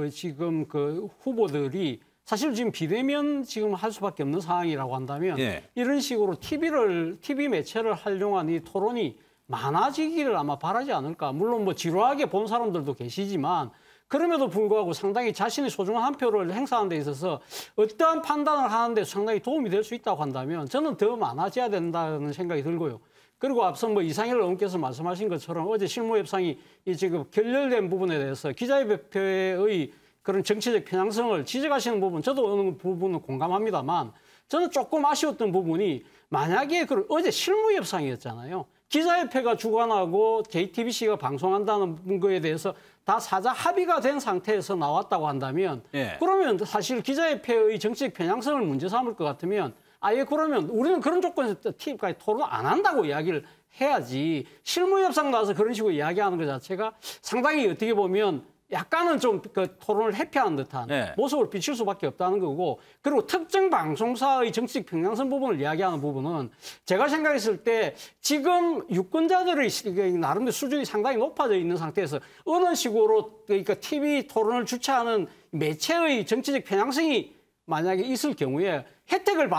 지금 그 후보들이 사실 지금 비대면 지금 할 수밖에 없는 상황이라고 한다면 이런 식으로 TV 매체를 활용한 이 토론이 많아지기를 아마 바라지 않을까. 물론 뭐 지루하게 본 사람들도 계시지만 그럼에도 불구하고 상당히 자신의 소중한 한 표를 행사하는 데 있어서 어떠한 판단을 하는 데 상당히 도움이 될 수 있다고 한다면 저는 더 많아져야 된다는 생각이 들고요. 그리고 앞서 뭐 이상일 의원께서 말씀하신 것처럼 어제 실무협상이 지금 결렬된 부분에 대해서 기자협회의 그런 정치적 편향성을 지적하시는 부분 저도 어느 부분은 공감합니다만 저는 조금 아쉬웠던 부분이 만약에 어제 실무협상이었잖아요. 기자협회가 주관하고 JTBC가 방송한다는 거에 대해서 다 사자 합의가 된 상태에서 나왔다고 한다면 그러면 사실 기자협회의 정치적 편향성을 문제 삼을 것 같으면 아예 그러면 우리는 그런 조건에서 TV까지 토론 안 한다고 이야기를 해야지 실무협상 나와서 그런 식으로 이야기하는 것 자체가 상당히 어떻게 보면 약간은 좀 그 토론을 회피하는 듯한 모습을 비칠 수밖에 없다는 거고 그리고 특정 방송사의 정치적 평양성 부분을 이야기하는 부분은 제가 생각했을 때 지금 유권자들의 나름대로 수준이 상당히 높아져 있는 상태에서 어느 식으로 그러니까 TV 토론을 주최하는 매체의 정치적 편향성이 만약에 있을 경우에 혜택을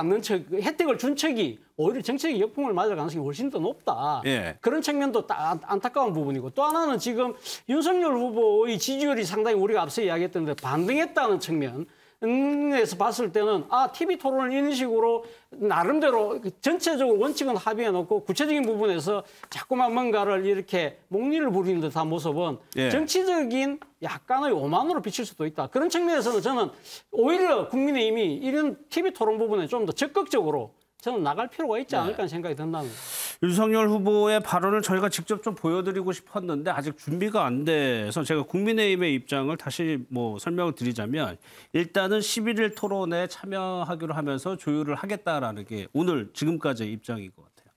준 척이 오히려 정치적 역풍을 맞을 가능성이 훨씬 더 높다. 그런 측면도 안타까운 부분이고 또 하나는 지금 윤석열 후보의 지지율이 상당히 우리가 앞서 이야기했던 데 반등했다는 측면에서 봤을 때는 TV 토론을 이런 식으로 나름대로 전체적으로 원칙은 합의해놓고 구체적인 부분에서 자꾸만 뭔가를 이렇게 목리를 부리는 듯한 모습은 정치적인 약간의 오만으로 비칠 수도 있다. 그런 측면에서는 저는 오히려 국민의힘이 이런 TV 토론 부분에 좀 더 적극적으로 저는 나갈 필요가 있지 않을까 하는 생각이 든다는 거예요. 윤석열 후보의 발언을 저희가 직접 좀 보여드리고 싶었는데 아직 준비가 안 돼서 제가 국민의힘의 입장을 다시 설명을 드리자면 일단은 11일 토론에 참여하기로 하면서 조율을 하겠다라는 게 오늘 지금까지의 입장인 것 같아요.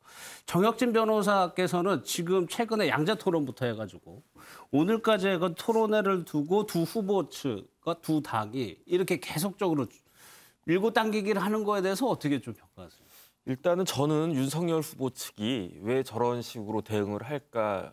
정혁진 변호사께서는 지금 최근에 양자 토론부터 해가지고 오늘까지 토론회를 두고 두 후보 측과 두 당이 이렇게 계속적으로 밀고 당기기를 하는 거에 대해서 어떻게 좀 평가하세요? 일단은 저는 윤석열 후보 측이 왜 저런 식으로 대응을 할까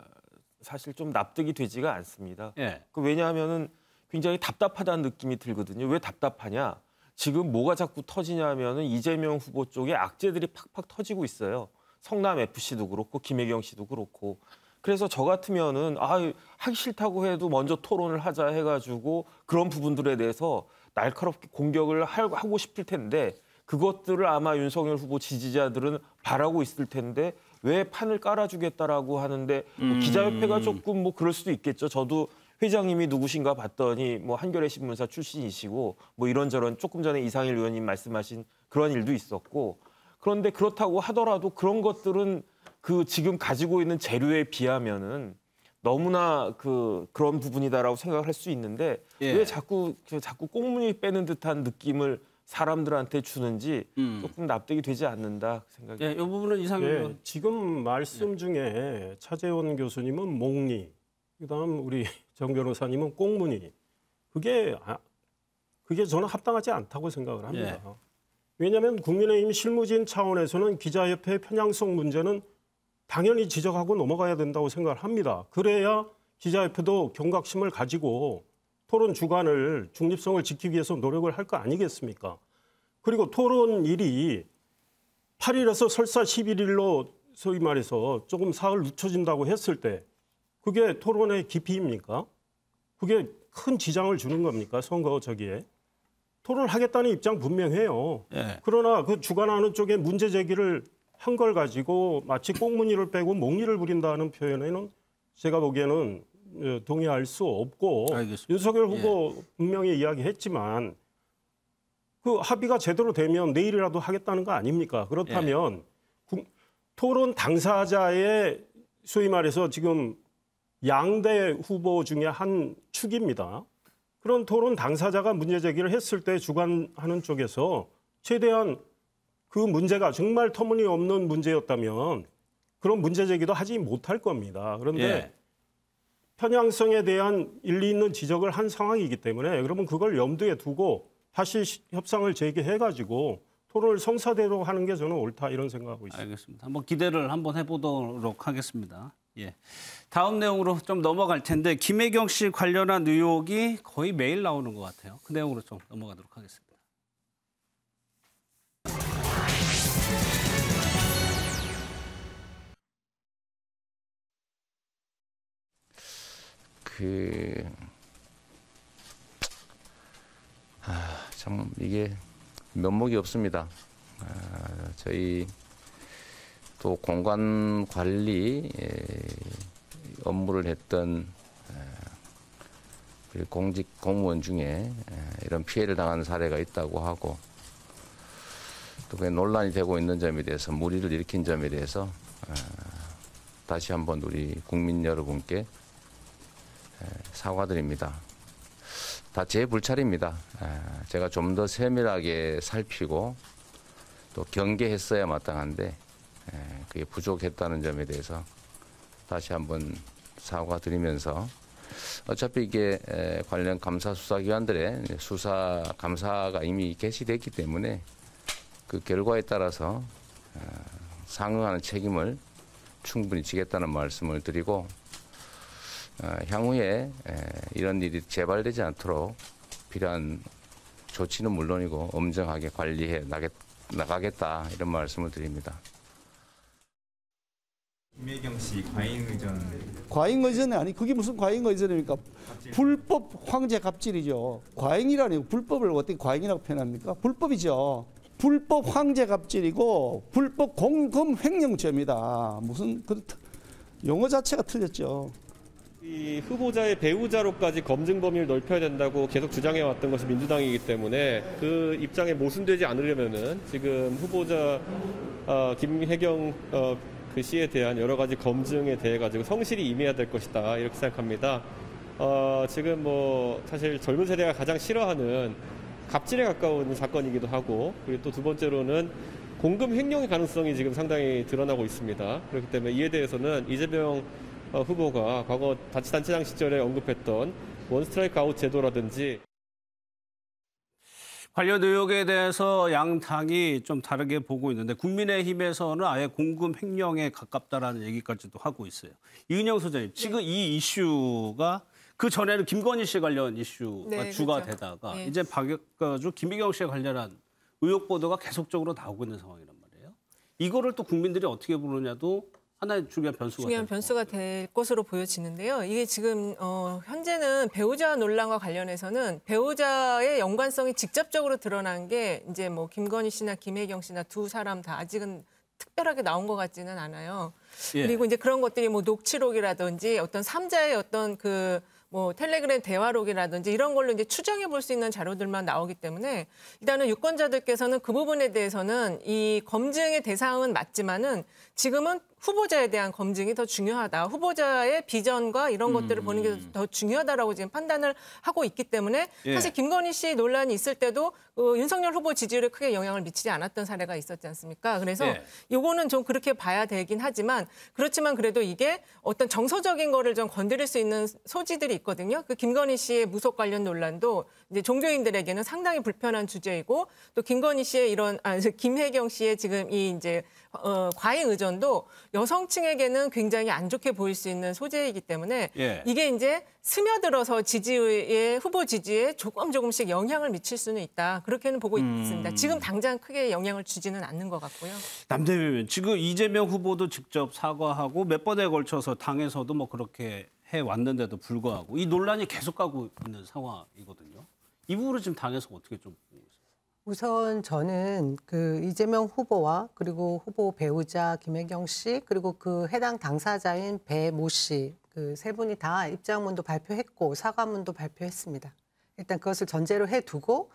사실 좀 납득이 되지가 않습니다. 왜냐하면은 굉장히 답답하다는 느낌이 들거든요. 왜 답답하냐? 지금 뭐가 자꾸 터지냐면은 이재명 후보 쪽에 악재들이 팍팍 터지고 있어요. 성남 FC도 그렇고 김혜경 씨도 그렇고. 그래서 저 같으면은 하기 싫다고 해도 먼저 토론을 하자 해가지고 그런 부분들에 대해서 날카롭게 공격을 하고 싶을 텐데 그것들을 아마 윤석열 후보 지지자들은 바라고 있을 텐데 왜 판을 깔아주겠다라고 하는데 기자협회가 조금 그럴 수도 있겠죠. 저도 회장님이 누구신가 봤더니 한겨레 신문사 출신이시고 이런저런 조금 전에 이상일 의원님 말씀하신 그런 일도 있었고 그런데 그렇다고 하더라도 그런 것들은 그 지금 가지고 있는 재료에 비하면은 너무나 그런 부분이다라고 생각을 할 수 있는데 예. 왜 자꾸 꽁무니 빼는 듯한 느낌을 사람들한테 주는지 조금 납득이 되지 않는다 생각이. 예, 이 부분은 이상현 의원. 지금 말씀 중에 차재원 교수님은 몽니, 그다음 우리 정 변호사님은 꽁무니. 그게 저는 합당하지 않다고 생각을 합니다. 예. 왜냐하면 국민의힘 실무진 차원에서는 기자협회 편향성 문제는 당연히 지적하고 넘어가야 된다고 생각을 합니다. 그래야 기자협회도 경각심을 가지고 토론 주관을 중립성을 지키기 위해서 노력을 할 거 아니겠습니까? 그리고 토론일이 8일에서 설사 11일로 소위 말해서 조금 사흘 늦춰진다고 했을 때 그게 토론의 깊이입니까? 그게 큰 지장을 주는 겁니까? 선거 저기에. 토론하겠다는 입장 분명해요. 예. 그러나 그 주관하는 쪽에 문제 제기를 한 걸 가지고 마치 꽁무니를 빼고 몽니를 부린다는 표현에는 제가 보기에는 동의할 수 없고 알겠습니다. 윤석열 후보 분명히 이야기했지만 그 합의가 제대로 되면 내일이라도 하겠다는 거 아닙니까? 그렇다면 토론 당사자의 소위 말해서 지금 양대 후보 중에 한 축입니다. 그런 토론 당사자가 문제 제기를 했을 때 주관하는 쪽에서 최대한 그 문제가 정말 터무니없는 문제였다면 그런 문제 제기도 하지 못할 겁니다. 그런데 예. 편향성에 대한 일리 있는 지적을 한 상황이기 때문에 그러면 그걸 염두에 두고 다시 협상을 재개해가지고 토론을 성사대로 하는 게 저는 옳다 이런 생각하고 있습니다. 알겠습니다. 한번 기대를 한번 해보도록 하겠습니다. 예. 다음 내용으로 좀 넘어갈 텐데 김혜경 씨 관련한 의혹이 거의 매일 나오는 것 같아요. 그 내용으로 좀 넘어가도록 하겠습니다. 참 이게 면목이 없습니다. 저희 또 공간 관리 업무를 했던 공직 공무원 중에 이런 피해를 당한 사례가 있다고 하고 또 그게 논란이 되고 있는 점에 대해서 물의를 일으킨 점에 대해서 다시 한번 우리 국민 여러분께 사과드립니다. 다 제 불찰입니다. 제가 좀 더 세밀하게 살피고 또 경계했어야 마땅한데 그게 부족했다는 점에 대해서 다시 한번 사과드리면서 어차피 이게 관련 감사 수사기관들의 수사 감사가 이미 개시됐기 때문에 그 결과에 따라서 상응하는 책임을 충분히 지겠다는 말씀을 드리고 향후에 이런 일이 재발되지 않도록 필요한 조치는 물론이고 엄정하게 관리해 나가겠다 이런 말씀을 드립니다. 김혜경 씨 과잉 의전. 과잉 의전이 아니 그게 무슨 과잉 의전입니까? 불법 황제 갑질이죠. 과잉이라니 불법을 어떻게 과잉이라고 표현합니까? 불법이죠. 불법 황제 갑질이고 불법 공금 횡령죄입니다. 무슨 용어 자체가 틀렸죠. 이 후보자의 배우자로까지 검증 범위를 넓혀야 된다고 계속 주장해 왔던 것이 민주당이기 때문에 그 입장에 모순되지 않으려면은 지금 후보자 김혜경 그 씨에 대한 여러 가지 검증에 대해 가지고 성실히 임해야 될 것이다 이렇게 생각합니다. 지금 뭐 사실 젊은 세대가 가장 싫어하는 갑질에 가까운 사건이기도 하고 그리고 또 두 번째로는 공금 횡령의 가능성이 지금 상당히 드러나고 있습니다. 그렇기 때문에 이에 대해서는 이재명 후보가 과거 자치단체장 시절에 언급했던 원스트라이크 아웃 제도라든지 관련 의혹에 대해서 양 당이 좀 다르게 보고 있는데 국민의힘에서는 아예 공금 횡령에 가깝다라는 얘기까지도 하고 있어요. 이은영 소장님, 지금 이 이슈가 그 전에는 김건희 씨 관련 이슈가 주가 그렇죠. 되다가 네. 이제 바뀌어가지고 김혜경 씨에 관련한 의혹 보도가 계속적으로 나오고 있는 상황이란 말이에요. 이거를 또 국민들이 어떻게 보느냐도 하나의 중요한 변수가 될 것으로 보여지는데요. 이게 지금 현재는 배우자 논란과 관련해서는 배우자의 연관성이 직접적으로 드러난 게 이제 뭐 김건희 씨나 김혜경 씨나 두 사람 다 아직은 특별하게 나온 것 같지는 않아요. 예. 그리고 이제 그런 것들이 뭐 녹취록이라든지 어떤 삼자의 어떤 뭐 텔레그램 대화록이라든지 이런 걸로 이제 추정해 볼 수 있는 자료들만 나오기 때문에 일단은 유권자들께서는 그 부분에 대해서는 이 검증의 대상은 맞지만은 지금은 후보자에 대한 검증이 더 중요하다. 후보자의 비전과 이런 것들을 보는 게 더 중요하다라고 지금 판단을 하고 있기 때문에 사실 김건희 씨 논란이 있을 때도 윤석열 후보 지지율에 크게 영향을 미치지 않았던 사례가 있었지 않습니까? 그래서 요거는 좀 그렇게 봐야 되긴 하지만 그렇지만 그래도 이게 어떤 정서적인 거를 좀 건드릴 수 있는 소지들이 있거든요. 그 김건희 씨의 무속 관련 논란도 이제 종교인들에게는 상당히 불편한 주제이고 또 김건희 씨의 김혜경 씨의 지금 이 이제 과잉 의전도 여성층에게는 굉장히 안 좋게 보일 수 있는 소재이기 때문에 이게 이제 스며들어서 후보 지지에 조금씩 영향을 미칠 수는 있다. 그렇게는 보고 있습니다. 지금 당장 크게 영향을 주지는 않는 것 같고요. 남대변인, 지금 이재명 후보도 직접 사과하고 몇 번에 걸쳐서 당에서도 뭐 그렇게 해왔는데도 불구하고 이 논란이 계속 가고 있는 상황이거든요. 이 부분을 지금 당에서 어떻게 좀 보고 있어요? 우선 저는 그 이재명 후보와 그리고 후보 배우자 김혜경 씨 그리고 그 해당 당사자인 배모 씨 그 세 분이 다 입장문도 발표했고 사과문도 발표했습니다. 일단 그것을 전제로 해두고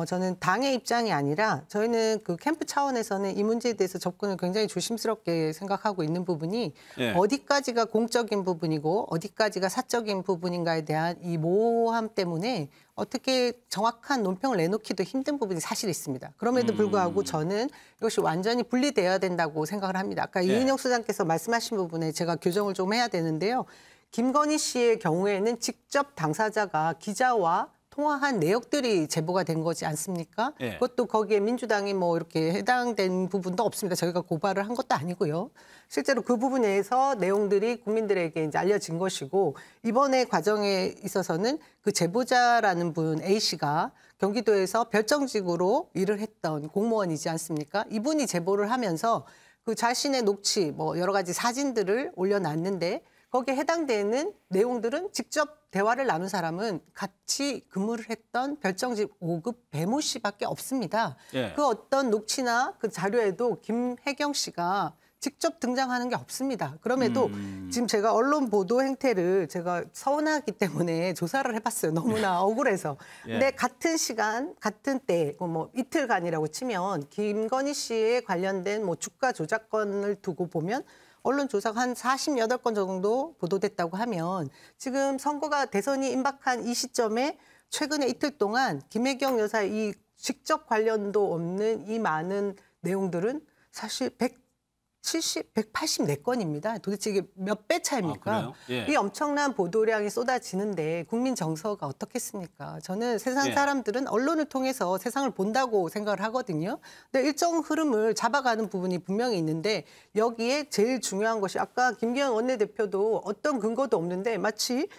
저는 당의 입장이 아니라 저희는 그 캠프 차원에서는 이 문제에 대해서 접근을 굉장히 조심스럽게 생각하고 있는 부분이 어디까지가 공적인 부분이고 어디까지가 사적인 부분인가에 대한 이 모호함 때문에 어떻게 정확한 논평을 내놓기도 힘든 부분이 사실 있습니다. 그럼에도 불구하고 저는 이것이 완전히 분리되어야 된다고 생각을 합니다. 아까 이은영 소장께서 말씀하신 부분에 제가 교정을 좀 해야 되는데요. 김건희 씨의 경우에는 직접 당사자가 기자와 통화한 내역들이 제보가 된 거지 않습니까? 그것도 거기에 민주당이 뭐 이렇게 해당된 부분도 없습니다. 저희가 고발을 한 것도 아니고요. 실제로 그 부분에서 내용들이 국민들에게 이제 알려진 것이고 이번에 과정에 있어서는 그 제보자라는 분 A 씨가 경기도에서 별정직으로 일을 했던 공무원이지 않습니까? 이분이 제보를 하면서 그 자신의 녹취 뭐 여러 가지 사진들을 올려놨는데 거기에 해당되는 내용들은 직접 대화를 나눈 사람은 같이 근무를 했던 별정직 5급 배모 씨밖에 없습니다. 그 어떤 녹취나 그 자료에도 김혜경 씨가 직접 등장하는 게 없습니다. 그럼에도 지금 제가 언론 보도 행태를 제가 서운하기 때문에 조사를 해봤어요. 너무나 억울해서. 근데 같은 시간, 같은 때, 뭐 이틀간이라고 치면 김건희 씨에 관련된 뭐 주가 조작건을 두고 보면 언론 조사가 한 48건 정도 보도됐다고 하면 지금 선거가 대선이 임박한 이 시점에 최근에 이틀 동안 김혜경 여사의 이 직접 관련도 없는 이 많은 내용들은 사실 184건입니다. 도대체 이게 몇 배 차입니까? 이 엄청난 보도량이 쏟아지는데 국민 정서가 어떻겠습니까? 저는 세상 사람들은 언론을 통해서 세상을 본다고 생각을 하거든요. 근데 일정 흐름을 잡아가는 부분이 분명히 있는데 여기에 제일 중요한 것이 아까 김기현 원내대표도 어떤 근거도 없는데 마치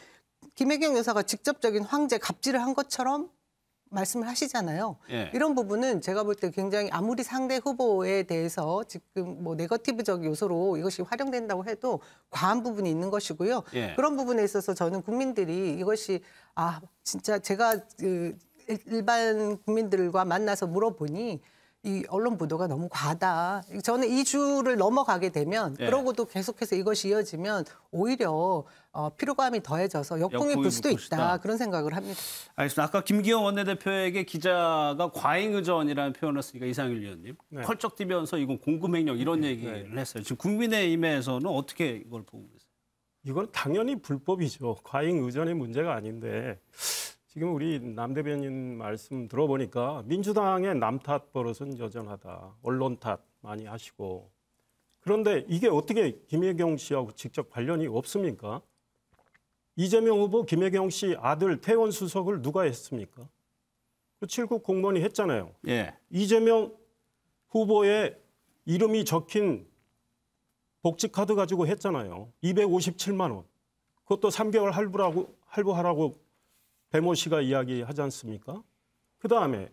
김혜경 여사가 직접적인 황제 갑질을 한 것처럼 말씀을 하시잖아요. 이런 부분은 제가 볼 때 굉장히 아무리 상대 후보에 대해서 지금 뭐 네거티브적 요소로 이것이 활용된다고 해도 과한 부분이 있는 것이고요. 그런 부분에 있어서 저는 국민들이 이것이 진짜 제가 일반 국민들과 만나서 물어보니 이 언론 보도가 너무 과하다. 저는 이 주를 넘어가게 되면 그러고도 계속해서 이것이 이어지면 오히려 피로감이 더해져서 역풍이 불 수도 있다. 그런 생각을 합니다. 알겠습니다. 아까 김기현 원내대표에게 기자가 과잉 의전이라는 표현을 했으니까 이상일 위원님 펄쩍 뛰면서 이건 공금횡령 이런 얘기를 했어요. 지금 국민의힘에서는 어떻게 이걸 보고 계세요? 이건 당연히 불법이죠. 과잉 의전의 문제가 아닌데 지금 우리 남 대변인 말씀 들어보니까 민주당의 남 탓 버릇은 여전하다. 언론 탓 많이 하시고. 그런데 이게 어떻게 김혜경 씨하고 직접 관련이 없습니까? 이재명 후보 김혜경 씨 아들 태원 수석을 누가 했습니까? 그 7급 공무원이 했잖아요. 이재명 후보의 이름이 적힌 복지카드 가지고 했잖아요. 257만 원. 그것도 3개월 할부하라고 배모 씨가 이야기하지 않습니까? 그다음에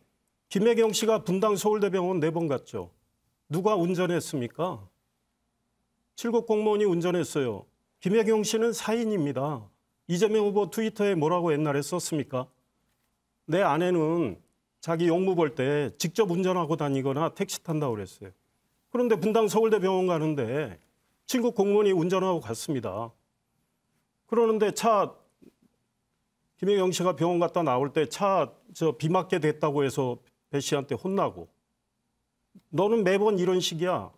김혜경 씨가 분당 서울대병원 4번 갔죠. 누가 운전했습니까? 7급 공무원이 운전했어요. 김혜경 씨는 사인입니다. 이재명 후보 트위터에 뭐라고 옛날에 썼습니까? 내 아내는 자기 용무 볼 때 직접 운전하고 다니거나 택시 탄다고 그랬어요. 그런데 분당 서울대병원 가는데 7급 공무원이 운전하고 갔습니다. 그러는데 김혜경 씨가 병원 갔다 나올 때 비 맞게 됐다고 해서 배 씨한테 혼나고 너는 매번 이런 식이야.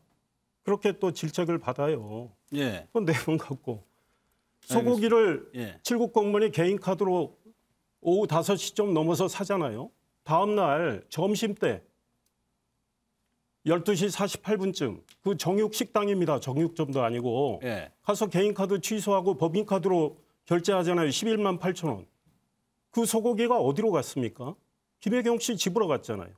그렇게 또 질책을 받아요. 예. 그 내용 갖고 소고기를 예. 7급 공무원이 개인 카드로 오후 5시쯤 넘어서 사잖아요. 다음 날 점심 때 12시 48분쯤 그 정육 식당입니다. 정육점도 아니고 예. 가서 개인 카드 취소하고 법인 카드로 결제하잖아요. 11만 8천 원. 그 소고기가 어디로 갔습니까? 김혜경 씨 집으로 갔잖아요.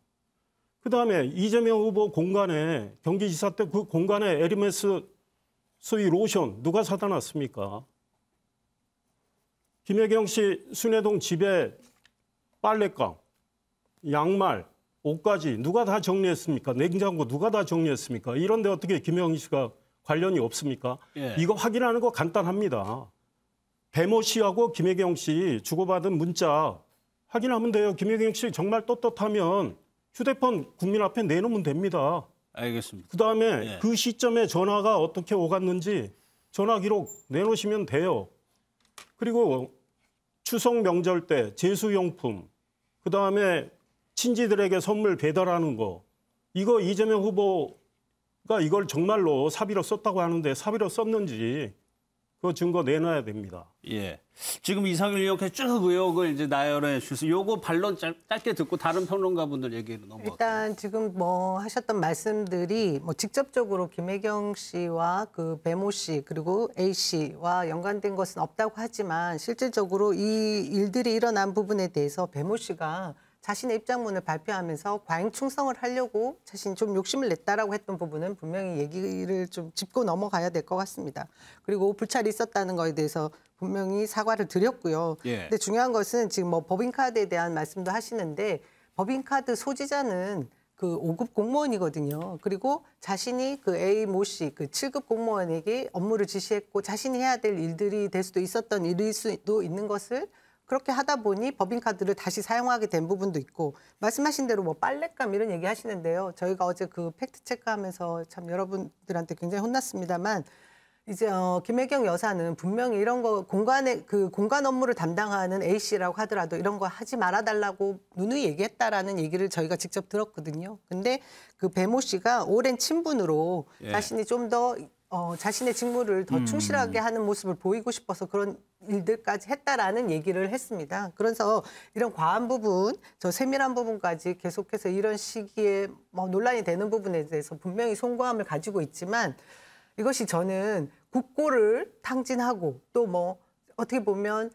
그다음에 이재명 후보 공간에 경기지사 때 그 공간에 에르메스 소위 로션 누가 사다 놨습니까? 김혜경 씨 순회동 집에 빨랫감, 양말, 옷까지 누가 다 정리했습니까? 냉장고 누가 다 정리했습니까? 이런데 어떻게 김혜경 씨가 관련이 없습니까? 예. 이거 확인하는 거 간단합니다. 배모 씨하고 김혜경 씨 주고받은 문자 확인하면 돼요. 김혜경 씨 정말 떳떳하면 휴대폰 국민 앞에 내놓으면 됩니다. 알겠습니다. 그다음에 예. 그 시점에 전화가 어떻게 오갔는지 전화 기록 내놓으시면 돼요. 그리고 추석 명절 때 제수용품, 그다음에 친지들에게 선물 배달하는 거, 이거 이재명 후보가 이걸 정말로 사비로 썼다고 하는데 사비로 썼는지 그 증거 내놔야 됩니다. 예. 지금 이상일 의원께서 쭉 의혹을 이제 나열해 주셔서 요거 반론 짧게 듣고 다른 평론가분들 얘기로 넘어갈게요. 일단 지금 뭐 하셨던 말씀들이 뭐 직접적으로 김혜경 씨와 그 배모 씨 그리고 A 씨와 연관된 것은 없다고 하지만 실질적으로 이 일들이 일어난 부분에 대해서 배모 씨가 자신의 입장문을 발표하면서 과잉 충성을 하려고 자신이 좀 욕심을 냈다라고 했던 부분은 분명히 얘기를 좀 짚고 넘어가야 될 것 같습니다. 그리고 불찰이 있었다는 거에 대해서 분명히 사과를 드렸고요. 예. 근데 중요한 것은 지금 뭐 법인카드에 대한 말씀도 하시는데 법인카드 소지자는 그 5급 공무원이거든요. 그리고 자신이 그 A 모 씨, 그 7급 공무원에게 업무를 지시했고 자신이 해야 될 일들이 될 수도 있었던 일일 수도 있는 것을 그렇게 하다 보니 법인카드를 다시 사용하게 된 부분도 있고 말씀하신 대로 뭐 빨랫감 이런 얘기 하시는데요. 저희가 어제 그 팩트 체크하면서 참 여러분들한테 굉장히 혼났습니다만 이제 김혜경 여사는 분명히 이런 거 공간 업무를 담당하는 A 씨라고 하더라도 이런 거 하지 말아달라고 누누이 얘기했다라는 얘기를 저희가 직접 들었거든요. 근데 그 배모 씨가 오랜 친분으로 예. 자신이 좀 더 자신의 직무를 더 충실하게 하는 모습을 보이고 싶어서 그런 일들까지 했다라는 얘기를 했습니다. 그래서 이런 과한 부분, 저 세밀한 부분까지 계속해서 이런 시기에 뭐 논란이 되는 부분에 대해서 분명히 송구함을 가지고 있지만 이것이 저는 국고를 탕진하고 또 뭐 어떻게 보면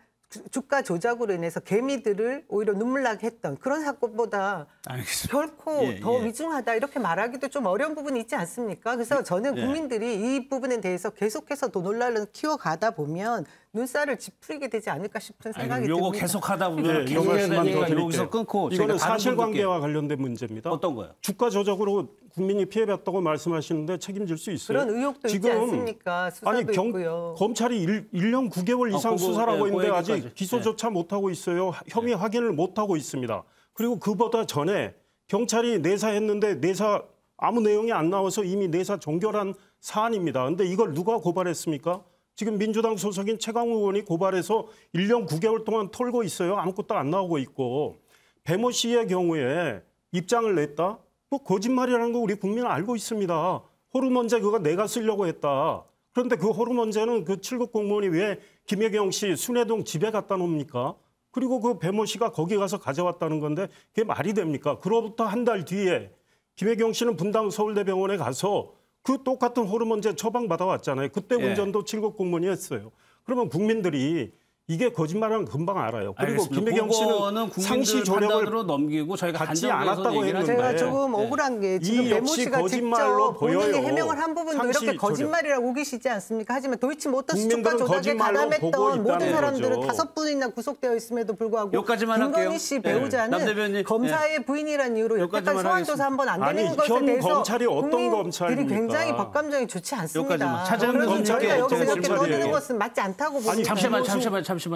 주가 조작으로 인해서 개미들을 오히려 눈물 나게 했던 그런 사건보다 알겠습니다. 결코 예, 더 예. 위중하다 이렇게 말하기도 좀 어려운 부분이 있지 않습니까? 그래서 저는 예. 국민들이 이 부분에 대해서 계속해서 더 논란을 키워가다 보면 눈살을 찌푸리게 되지 않을까 싶은 생각이 요거 듭니다. 계속 하다 보면 네, 이 말씀만 더 드릴게요. 여기서 끊고 이거는 저희가 다른 사실관계와 관련된 문제입니다. 어떤 거요? 주가 조작으로 국민이 피해봤다고 말씀하시는데 책임질 수 있어요? 그런 의혹도 있지 않습니까? 수사도 있고요. 검찰이 1년 9개월 이상 그거, 수사를 하고 네, 있는데 그 아직 얘기까지. 기소조차 못하고 있어요. 혐의 확인을 못하고 있습니다. 그리고 그보다 전에 경찰이 내사했는데 내사 아무 내용이 안 나와서 이미 내사 종결한 사안입니다. 근데 이걸 누가 고발했습니까? 지금 민주당 소속인 최강욱 의원이 고발해서 1년 9개월 동안 털고 있어요. 아무것도 안 나오고 있고. 배모 씨의 경우에 입장을 냈다? 뭐 거짓말이라는 거 우리 국민은 알고 있습니다. 호르몬제 그거 내가 쓰려고 했다. 그런데 그 호르몬제는 그 7급 공무원이 왜 김혜경 씨 순회동 집에 갖다 놓습니까? 그리고 그 배모 씨가 거기 가서 가져왔다는 건데 그게 말이 됩니까? 그로부터 한 달 뒤에 김혜경 씨는 분당 서울대병원에 가서 그 똑같은 호르몬제 처방받아 왔잖아요. 그때 예. 운전도 7급 공무원이 했어요. 그러면 국민들이 이게 거짓말은 금방 알아요. 그리고 알겠습니다. 김혜경 그거는 씨는 상시 국민들 조력을 판단으로 넘기고 저희가 받지 단정지어서 않았다고 얘기를 했는데 제가 조금 억울한 게 지금 이 배모 역시 씨가 거짓말로 직접 본인이 보여요. 해명을 한 부분도 상시 이렇게 거짓말이라고 우기시지 않습니까? 하지만 도이치모터스 주가 국민들은 조작에 거짓말로 보고 가담했던 모든 있다는 사람들은 거죠. 5분이나 구속되어 있음에도 불구하고 여기까지만 할게요. 김건희 씨 예. 배우자는 남 대변인, 검사의 부인이라는 이유로 여태까지 여기까지만 소환 조사 한 번 안 되는 아니, 것에 현 대해서 검찰이 어떤 국민들이 검찰입니까? 굉장히 법감정이 좋지 않습니다. 여기까지만. 차장님 그래서 검찰이 저희가 여기서 어떤 이렇게 떠드는 검찰이에요? 것은 맞지 않다고 봅니다. 잠시만.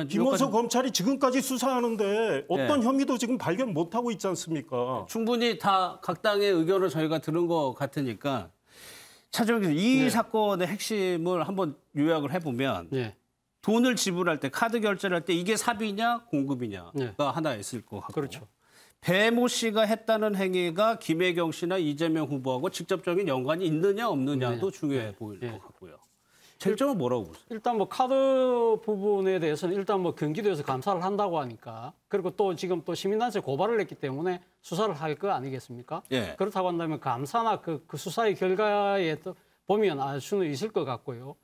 김호수 여기까지. 검찰이 지금까지 수사하는데 어떤 네. 혐의도 지금 발견 못하고 있지 않습니까? 충분히 다 각 당의 의견을 저희가 들은 것 같으니까 차정희 교수 이 네. 사건의 핵심을 한번 요약을 해보면 네. 돈을 지불할 때 카드 결제를 할 때 이게 사비냐 공급이냐가 네. 하나 있을 것 같고 그렇죠. 배모 씨가 했다는 행위가 김혜경 씨나 이재명 후보하고 직접적인 연관이 있느냐 없느냐도 중요해 보일 것 같고요. 쟁점은 뭐라고 보세요? 일단 뭐 카드 부분에 대해서는 일단 뭐 경기도에서 감사를 한다고 하니까 그리고 또 지금 또 시민단체 고발을 했기 때문에 수사를 할 거 아니겠습니까? 예. 그렇다고 한다면 감사나 그 수사의 결과에 또 보면 알 수는 있을 것 같고요.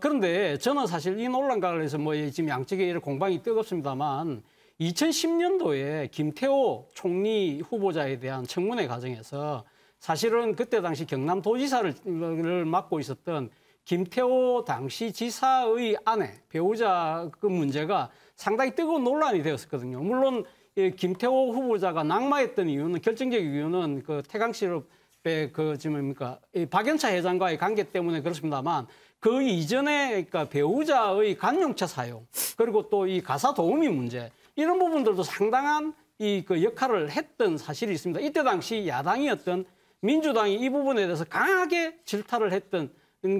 그런데 저는 사실 이 논란과 관련해서 뭐 지금 양측의 공방이 뜨겁습니다만 2010년도에 김태호 총리 후보자에 대한 청문회 과정에서 사실은 그때 당시 경남도지사를 맡고 있었던 김태호 당시 지사의 아내, 배우자 그 문제가 상당히 뜨거운 논란이 되었었거든요. 물론 김태호 후보자가 낙마했던 이유는 결정적 이유는 그 태강실업의 그 지금 뭡니까 박연차 회장과의 관계 때문에 그렇습니다만 그 이전에 그러니까 배우자의 관용차 사용 그리고 또 이 가사 도우미 문제 이런 부분들도 상당한 그 역할을 했던 사실이 있습니다. 이때 당시 야당이었던 민주당이 이 부분에 대해서 강하게 질타를 했던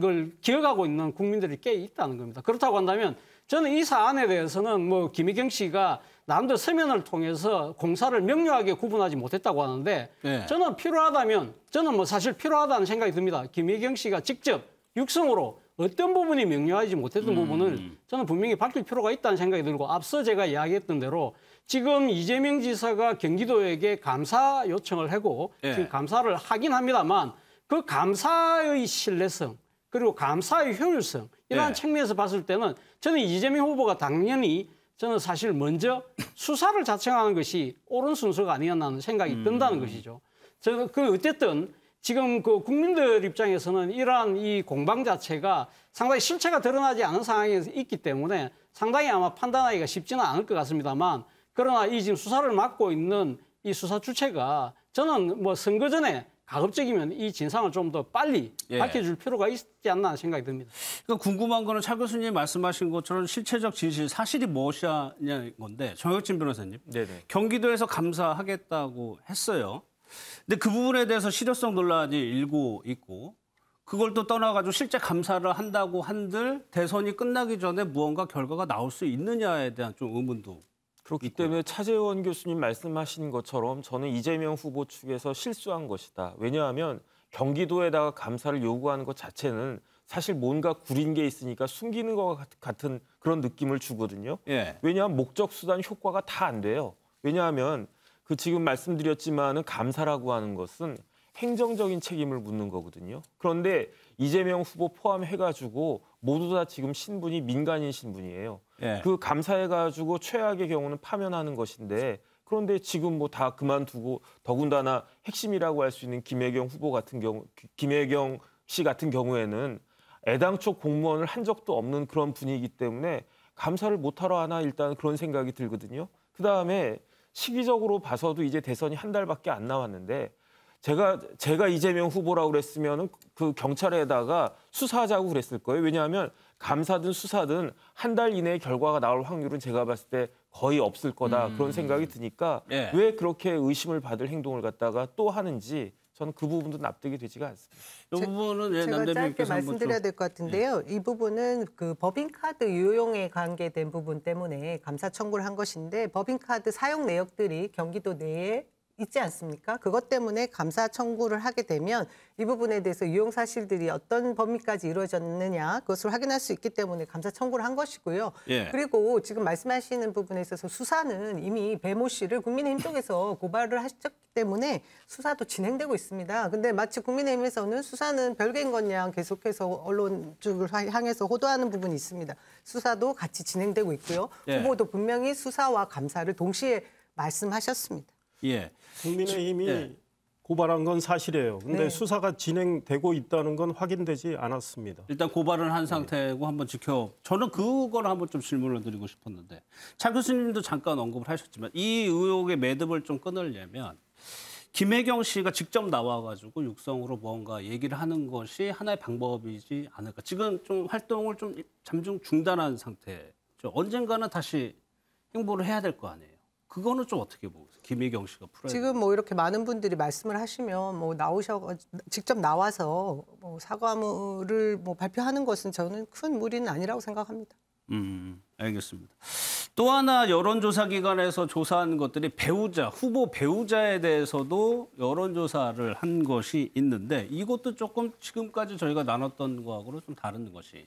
걸 기억하고 있는 국민들이 꽤 있다는 겁니다. 그렇다고 한다면 저는 이 사안에 대해서는 뭐 김혜경 씨가 남들 서면을 통해서 공사를 명료하게 구분하지 못했다고 하는데 네. 저는 필요하다면 저는 뭐 사실 필요하다는 생각이 듭니다. 김혜경 씨가 직접 육성으로 어떤 부분이 명료하지 못했던 부분을 저는 분명히 밝힐 필요가 있다는 생각이 들고 앞서 제가 이야기했던 대로 지금 이재명 지사가 경기도에게 감사 요청을 하고 지금 감사를 하긴 합니다만 그 감사의 신뢰성 그리고 감사의 효율성 이러한 측면에서 봤을 때는 저는 이재명 후보가 당연히 저는 사실 먼저 수사를 자청하는 것이 옳은 순서가 아니었나 하는 생각이 든다는 것이죠. 저는 어쨌든 지금 그 국민들 입장에서는 이러한 이 공방 자체가 상당히 실체가 드러나지 않은 상황에 있기 때문에 상당히 아마 판단하기가 쉽지는 않을 것 같습니다만 그러나 이 지금 수사를 맡고 있는 이 수사 주체가 저는 뭐 선거 전에 가급적이면 이 진상을 좀 더 빨리 밝혀줄 필요가 있지 않나 생각이 듭니다. 그러니까 궁금한 거는 차 교수님 말씀하신 것처럼 실체적 진실, 사실이 무엇이냐는 건데 정혁진 변호사님, 경기도에서 감사하겠다고 했어요. 근데 그 부분에 대해서 실효성 논란이 일고 있고 그걸 또 떠나가지고 실제 감사를 한다고 한들 대선이 끝나기 전에 무언가 결과가 나올 수 있느냐에 대한 좀 의문도 그렇기 때문에 차재원 교수님 말씀하신 것처럼 저는 이재명 후보 측에서 실수한 것이다. 왜냐하면 경기도에다가 감사를 요구하는 것 자체는 사실 뭔가 구린 게 있으니까 숨기는 것 같은 그런 느낌을 주거든요. 왜냐하면 목적, 수단, 효과가 다 안 돼요. 왜냐하면 그 지금 말씀드렸지만은 감사라고 하는 것은 행정적인 책임을 묻는 거거든요. 그런데 이재명 후보 포함해가지고 모두 다 지금 신분이 민간인 신분이에요. 그 감사해가지고 최악의 경우는 파면하는 것인데 그런데 지금 뭐 다 그만두고 더군다나 핵심이라고 할 수 있는 김혜경 후보 같은 경우, 김혜경 씨 같은 경우에는 애당초 공무원을 한 적도 없는 그런 분위기이기 때문에 감사를 못하러 하나 일단 그런 생각이 들거든요. 그다음에 시기적으로 봐서도 이제 대선이 한 달밖에 안 남았는데 제가 이재명 후보라고 그랬으면 그 경찰에다가 수사하자고 그랬을 거예요. 왜냐하면 감사든 수사든 한 달 이내에 결과가 나올 확률은 제가 봤을 때 거의 없을 거다. 그런 생각이 드니까 왜 그렇게 의심을 받을 행동을 갖다가 또 하는지 저는 그 부분도 납득이 되지가 않습니다. 이 부분은 제가 짧게 말씀드려야 될 것 같은데요. 이 부분은 그 법인카드 유용에 관계된 부분 때문에 감사 청구를 한 것인데 법인카드 사용 내역들이 경기도 내에 있지 않습니까? 그것 때문에 감사 청구를 하게 되면 이 부분에 대해서 유용 사실들이 어떤 범위까지 이루어졌느냐 그것을 확인할 수 있기 때문에 감사 청구를 한 것이고요. 그리고 지금 말씀하시는 부분에 있어서 수사는 이미 배모 씨를 국민의힘 쪽에서 고발을 하셨기 때문에 수사도 진행되고 있습니다. 근데 마치 국민의힘에서는 수사는 별개인 것냥 계속해서 언론 쪽을 향해서 호도하는 부분이 있습니다. 수사도 같이 진행되고 있고요. 후보도 분명히 수사와 감사를 동시에 말씀하셨습니다. 국민의힘이 고발한 건 사실이에요. 근데 수사가 진행되고 있다는 건 확인되지 않았습니다. 일단 고발은 한 상태고 한번 저는 그걸 한번 좀 질문을 드리고 싶었는데 차 교수님도 잠깐 언급을 하셨지만 이 의혹의 매듭을 좀 끊으려면 김혜경 씨가 직접 나와가지고 육성으로 뭔가 얘기를 하는 것이 하나의 방법이지 않을까. 지금 좀 활동을 좀 잠정 중단한 상태죠. 언젠가는 다시 행보를 해야 될 거 아니에요. 그거는 좀 어떻게 보세요? 김혜경 씨가 풀어야 지금 뭐 이렇게 많은 분들이 말씀을 하시면 뭐 직접 나와서 뭐 사과문을 뭐 발표하는 것은 저는 큰 무리는 아니라고 생각합니다. 알겠습니다. 또 하나 여론조사 기관에서 조사한 것들이 배우자, 후보 배우자에 대해서도 여론조사를 한 것이 있는데 이것도 조금 지금까지 저희가 나눴던 거하고는 좀 다른 것이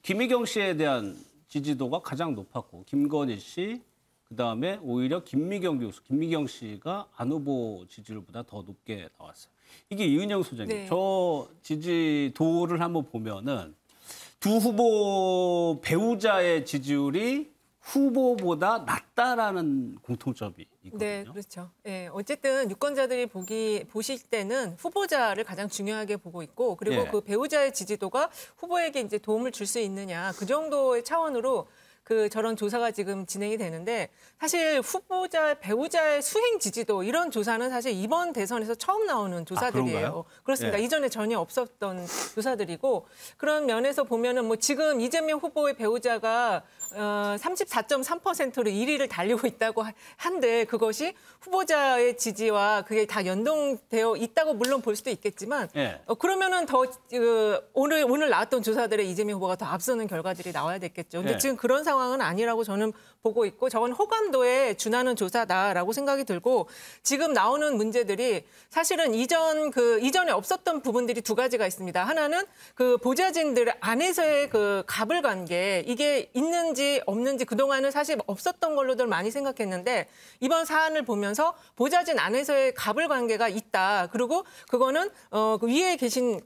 김희경 씨에 대한 지지도가 가장 높았고 김건희 씨, 그다음에 오히려 김미경 교수, 김미경 씨가 안 후보 지지율보다 더 높게 나왔어요. 이게 이은영 소장님, 네. 저 지지도를 한번 보면은 두 후보 배우자의 지지율이 후보보다 낮다라는 공통점이 있거든요. 네, 그렇죠. 예, 어쨌든 유권자들이 보실 때는 후보자를 가장 중요하게 보고 있고, 그리고 예. 그 배우자의 지지도가 후보에게 이제 도움을 줄 수 있느냐, 그 정도의 차원으로 저런 조사가 지금 진행이 되는데, 사실 배우자의 수행 지지도 이런 조사는 사실 이번 대선에서 처음 나오는 조사들이에요. 그런가요? 그렇습니다. 예. 이전에 전혀 없었던 조사들이고, 그런 면에서 보면은 뭐 지금 이재명 후보의 배우자가 34.3%로 1위를 달리고 있다고 한데, 그것이 후보자의 지지와 그게 다 연동되어 있다고 물론 볼 수도 있겠지만, 예. 그러면은 더 오늘 나왔던 조사들의 이재명 후보가 더 앞서는 결과들이 나와야 됐겠죠. 근데 예. 지금 그런 상황은 아니라고 저는 보고 있고, 저건 호감도에 준하는 조사다라고 생각이 들고, 지금 나오는 문제들이 사실은 이전에 없었던 부분들이 두 가지가 있습니다. 하나는 그 보좌진들 안에서의 그 갑을 관계, 이게 있는지 없는지 그동안은 사실 없었던 걸로들 많이 생각했는데, 이번 사안을 보면서 보좌진 안에서의 갑을 관계가 있다. 그리고 그거는 그 위에 계신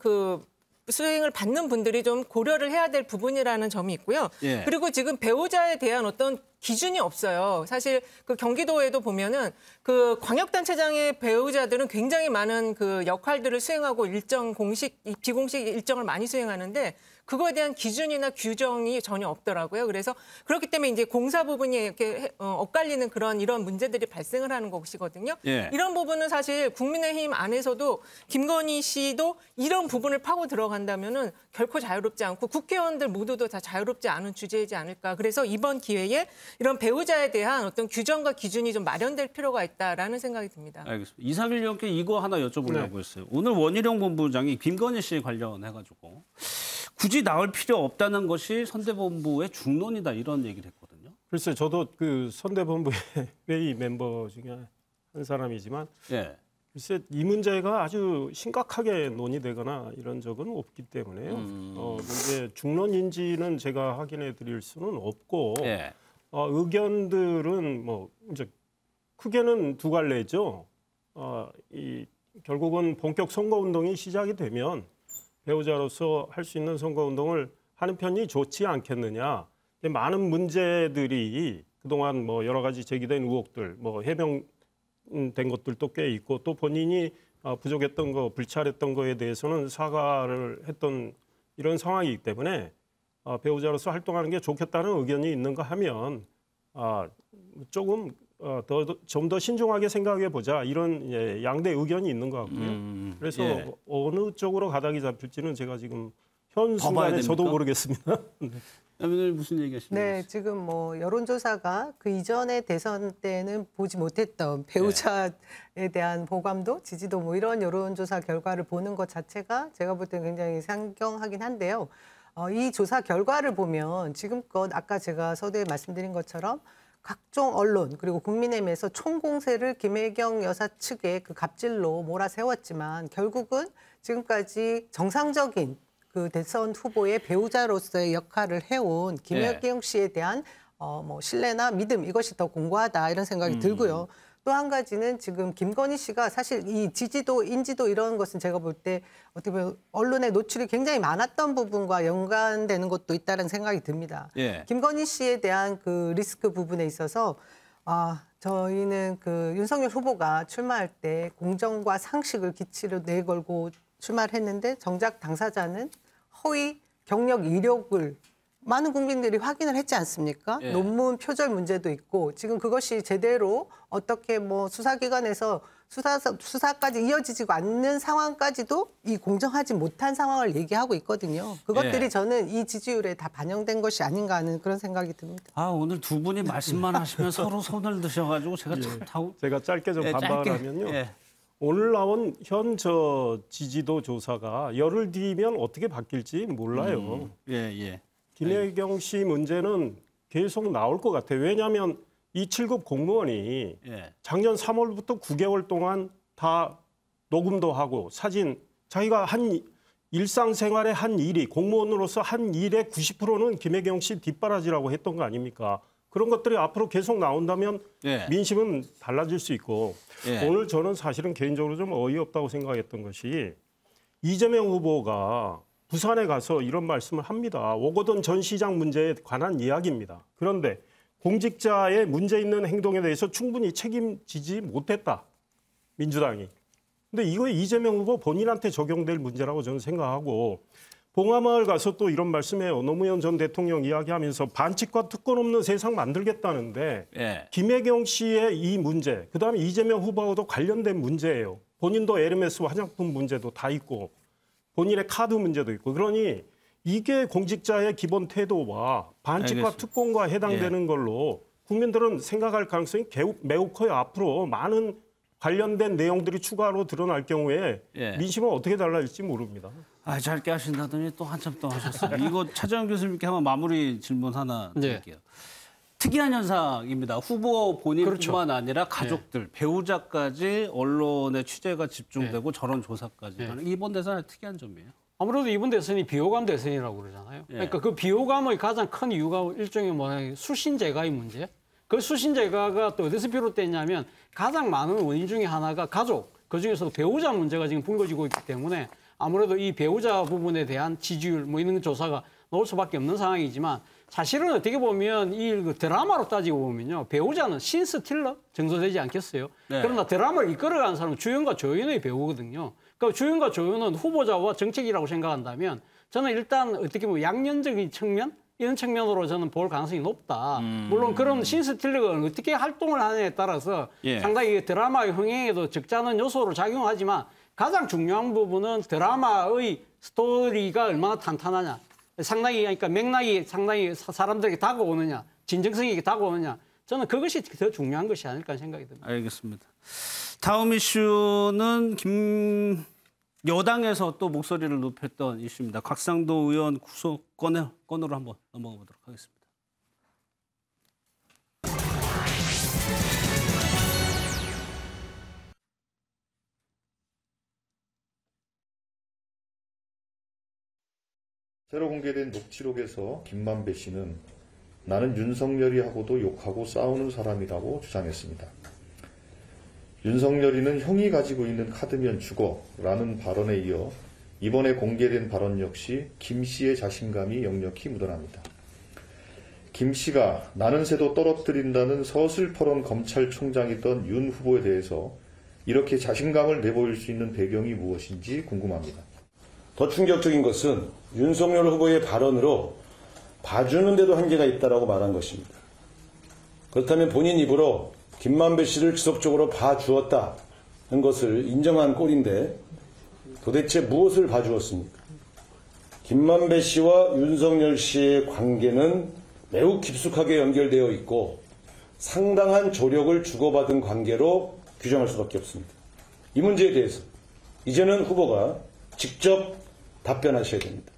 수행을 받는 분들이 좀 고려를 해야 될 부분이라는 점이 있고요. 예. 그리고 지금 배우자에 대한 어떤 기준이 없어요. 사실 그 경기도에도 보면은 그 광역단체장의 배우자들은 굉장히 많은 그 역할들을 수행하고 일정 공식, 비공식 일정을 많이 수행하는데, 그거에 대한 기준이나 규정이 전혀 없더라고요. 그래서 그렇기 때문에 이제 공사 부분이 이렇게 엇갈리는 이런 문제들이 발생을 하는 것이거든요. 예. 이런 부분은 사실 국민의힘 안에서도 김건희 씨도 이런 부분을 파고 들어간다면은 결코 자유롭지 않고 국회의원들 모두도 다 자유롭지 않은 주제이지 않을까. 그래서 이번 기회에 이런 배우자에 대한 어떤 규정과 기준이 좀 마련될 필요가 있다라는 생각이 듭니다. 알겠습니다. 이상일 의원께 이거 하나 여쭤보려고 했어요. 오늘 원희룡 본부장이 김건희 씨 관련해가지고 굳이 나올 필요 없다는 것이 선대본부의 중론이다, 이런 얘기를 했거든요. 글쎄, 저도 그 선대본부의 회의 member 중에 한 사람이지만, 예. 글쎄 이 문제가 아주 심각하게 논의되거나 이런 적은 없기 때문에요. 이제 중론인지는 제가 확인해 드릴 수는 없고, 예. 의견들은 뭐 이제 크게는 두 갈래죠. 결국은 본격 선거운동이 시작이 되면 배우자로서 할 수 있는 선거운동을 하는 편이 좋지 않겠느냐. 많은 문제들이 그동안 뭐 여러 가지 제기된 의혹들, 뭐 해명된 것들도 꽤 있고, 또 본인이 부족했던 거, 불찰했던 거에 대해서는 사과를 했던 이런 상황이기 때문에 배우자로서 활동하는 게 좋겠다는 의견이 있는가 하면 조금 좀 더 신중하게 생각해 보자, 이런 양대 의견이 있는 것 같고요. 그래서 예. 어느 쪽으로 가닥이 잡힐지는 제가 지금 현 순간에 저도 모르겠습니다. 오늘 무슨 얘기하시나요? 네, 지금 뭐 여론조사가 그 이전의 대선 때는 보지 못했던 배우자에 대한 호감도, 지지도 뭐 이런 여론조사 결과를 보는 것 자체가 제가 볼 때는 굉장히 상경하긴 한데요. 이 조사 결과를 보면 지금껏 아까 제가 서두에 말씀드린 것처럼 각종 언론 그리고 국민의힘에서 총공세를 김혜경 여사 측의 그 갑질로 몰아세웠지만, 결국은 지금까지 정상적인 그 대선 후보의 배우자로서의 역할을 해온 김혜경 씨에 대한 뭐 신뢰나 믿음, 이것이 더 공고하다, 이런 생각이 들고요. 또 한 가지는 지금 김건희 씨가 사실 이 지지도, 인지도 이런 것은 제가 볼 때 어떻게 보면 언론에 노출이 굉장히 많았던 부분과 연관되는 것도 있다는 생각이 듭니다. 예. 김건희 씨에 대한 그 리스크 부분에 있어서 저희는 그 윤석열 후보가 출마할 때 공정과 상식을 기치로 내걸고 출마를 했는데, 정작 당사자는 허위 경력 이력을 많은 국민들이 확인을 했지 않습니까? 예. 논문 표절 문제도 있고, 지금 그것이 제대로 어떻게 뭐 수사기관에서 수사까지 이어지지 않는 상황까지도 이 공정하지 못한 상황을 얘기하고 있거든요. 그것들이 예. 저는 이 지지율에 다 반영된 것이 아닌가 하는 그런 생각이 듭니다. 오늘 두 분이 말씀만 하시면 서로 손을 드셔가지고 제가 참 제가 짧게 좀 반박을 하면요. 예. 오늘 나온 현 지지도 조사가 열흘 뒤면 어떻게 바뀔지 몰라요. 예. 김혜경 씨 문제는 계속 나올 것 같아요. 왜냐하면 이 7급 공무원이 작년 3월부터 9개월 동안 다 녹음도 하고 사진, 자기가 한 일상생활의 한 일이 공무원으로서 한 일의 90%는 김혜경 씨 뒷바라지라고 했던 거 아닙니까? 그런 것들이 앞으로 계속 나온다면 민심은 달라질 수 있고 오늘 저는 사실은 개인적으로 좀 어이없다고 생각했던 것이 이재명 후보가 부산에 가서 이런 말씀을 합니다. 오거돈 전 시장 문제에 관한 이야기입니다. 그런데 공직자의 문제 있는 행동에 대해서 충분히 책임지지 못했다. 민주당이. 근데 이거 이재명 후보 본인한테 적용될 문제라고 저는 생각하고 봉하마을 가서 또 이런 말씀해요. 노무현 전 대통령 이야기하면서 반칙과 특권 없는 세상 만들겠다는데 김혜경 씨의 이 문제, 그다음에 이재명 후보하고도 관련된 문제예요. 본인도 에르메스 화장품 문제도 다 있고 본인의 카드 문제도 있고 그러니 이게 공직자의 기본 태도와 반칙과 알겠습니다. 특권과 해당되는 걸로 국민들은 생각할 가능성이 매우 커요. 앞으로 많은 관련된 내용들이 추가로 드러날 경우에 민심은 어떻게 달라질지 모릅니다. 짧게 하신다더니 또 한참 또 하셨어요. 이거 차재원 교수님께 한번 마무리 질문 하나 드릴게요. 특이한 현상입니다. 후보 본인뿐만 아니라 가족들, 배우자까지 언론의 취재가 집중되고 저런 조사까지 하는 이번 대선의 특이한 점이에요. 아무래도 이번 대선이 비호감 대선이라고 그러잖아요. 그러니까 그 비호감의 가장 큰 이유가 일종의 수신 제가의 문제. 그 수신 제가가 또 어디서 비롯됐냐면 가장 많은 원인 중에 하나가 가족, 그중에서도 배우자 문제가 지금 불거지고 있기 때문에 아무래도 이 배우자 부분에 대한 지지율 이런 조사가 나올 수밖에 없는 상황이지만 사실은 어떻게 보면 이 드라마로 따지고 보면요. 배우자는 신스틸러 정도 되지 않겠어요? 그러나 드라마를 이끌어가는 사람은 주연과 조연의 배우거든요. 그러니까 주연과 조연은 후보자와 정책이라고 생각한다면 저는 일단 어떻게 보면 양면적인 측면? 이런 측면으로 저는 볼 가능성이 높다. 물론 그런 신스틸러가 어떻게 활동을 하느냐에 따라서 상당히 드라마의 흥행에도 적잖은 요소로 작용하지만 가장 중요한 부분은 드라마의 스토리가 얼마나 탄탄하냐. 상당히 그러니까 맥락이 상당히 사람들에게 다가오느냐. 진정성이 다가오느냐. 저는 그것이 더 중요한 것이 아닐까 생각이 듭니다. 알겠습니다. 다음 이슈는 여당에서 또 목소리를 높였던 이슈입니다. 곽상도 의원 구속 건으로 한번 넘어가 보도록 하겠습니다. 새로 공개된 녹취록에서 김만배 씨는 나는 윤석열이 하고도 욕하고 싸우는 사람이라고 주장했습니다. 윤석열이는 형이 가지고 있는 카드면 죽어라는 발언에 이어 이번에 공개된 발언 역시 김 씨의 자신감이 역력히 묻어납니다. 김 씨가 나는 새도 떨어뜨린다는 서슬퍼런 검찰총장이던 윤 후보에 대해서 이렇게 자신감을 내보일 수 있는 배경이 무엇인지 궁금합니다. 더 충격적인 것은 윤석열 후보의 발언으로 봐주는 데도 한계가 있다라고 말한 것입니다. 그렇다면 본인 입으로 김만배 씨를 지속적으로 봐주었다는 것을 인정한 꼴인데 도대체 무엇을 봐주었습니까? 김만배 씨와 윤석열 씨의 관계는 매우 깊숙하게 연결되어 있고 상당한 조력을 주고받은 관계로 규정할 수밖에 없습니다. 이 문제에 대해서 이제는 후보가 직접 답변하셔야 됩니다.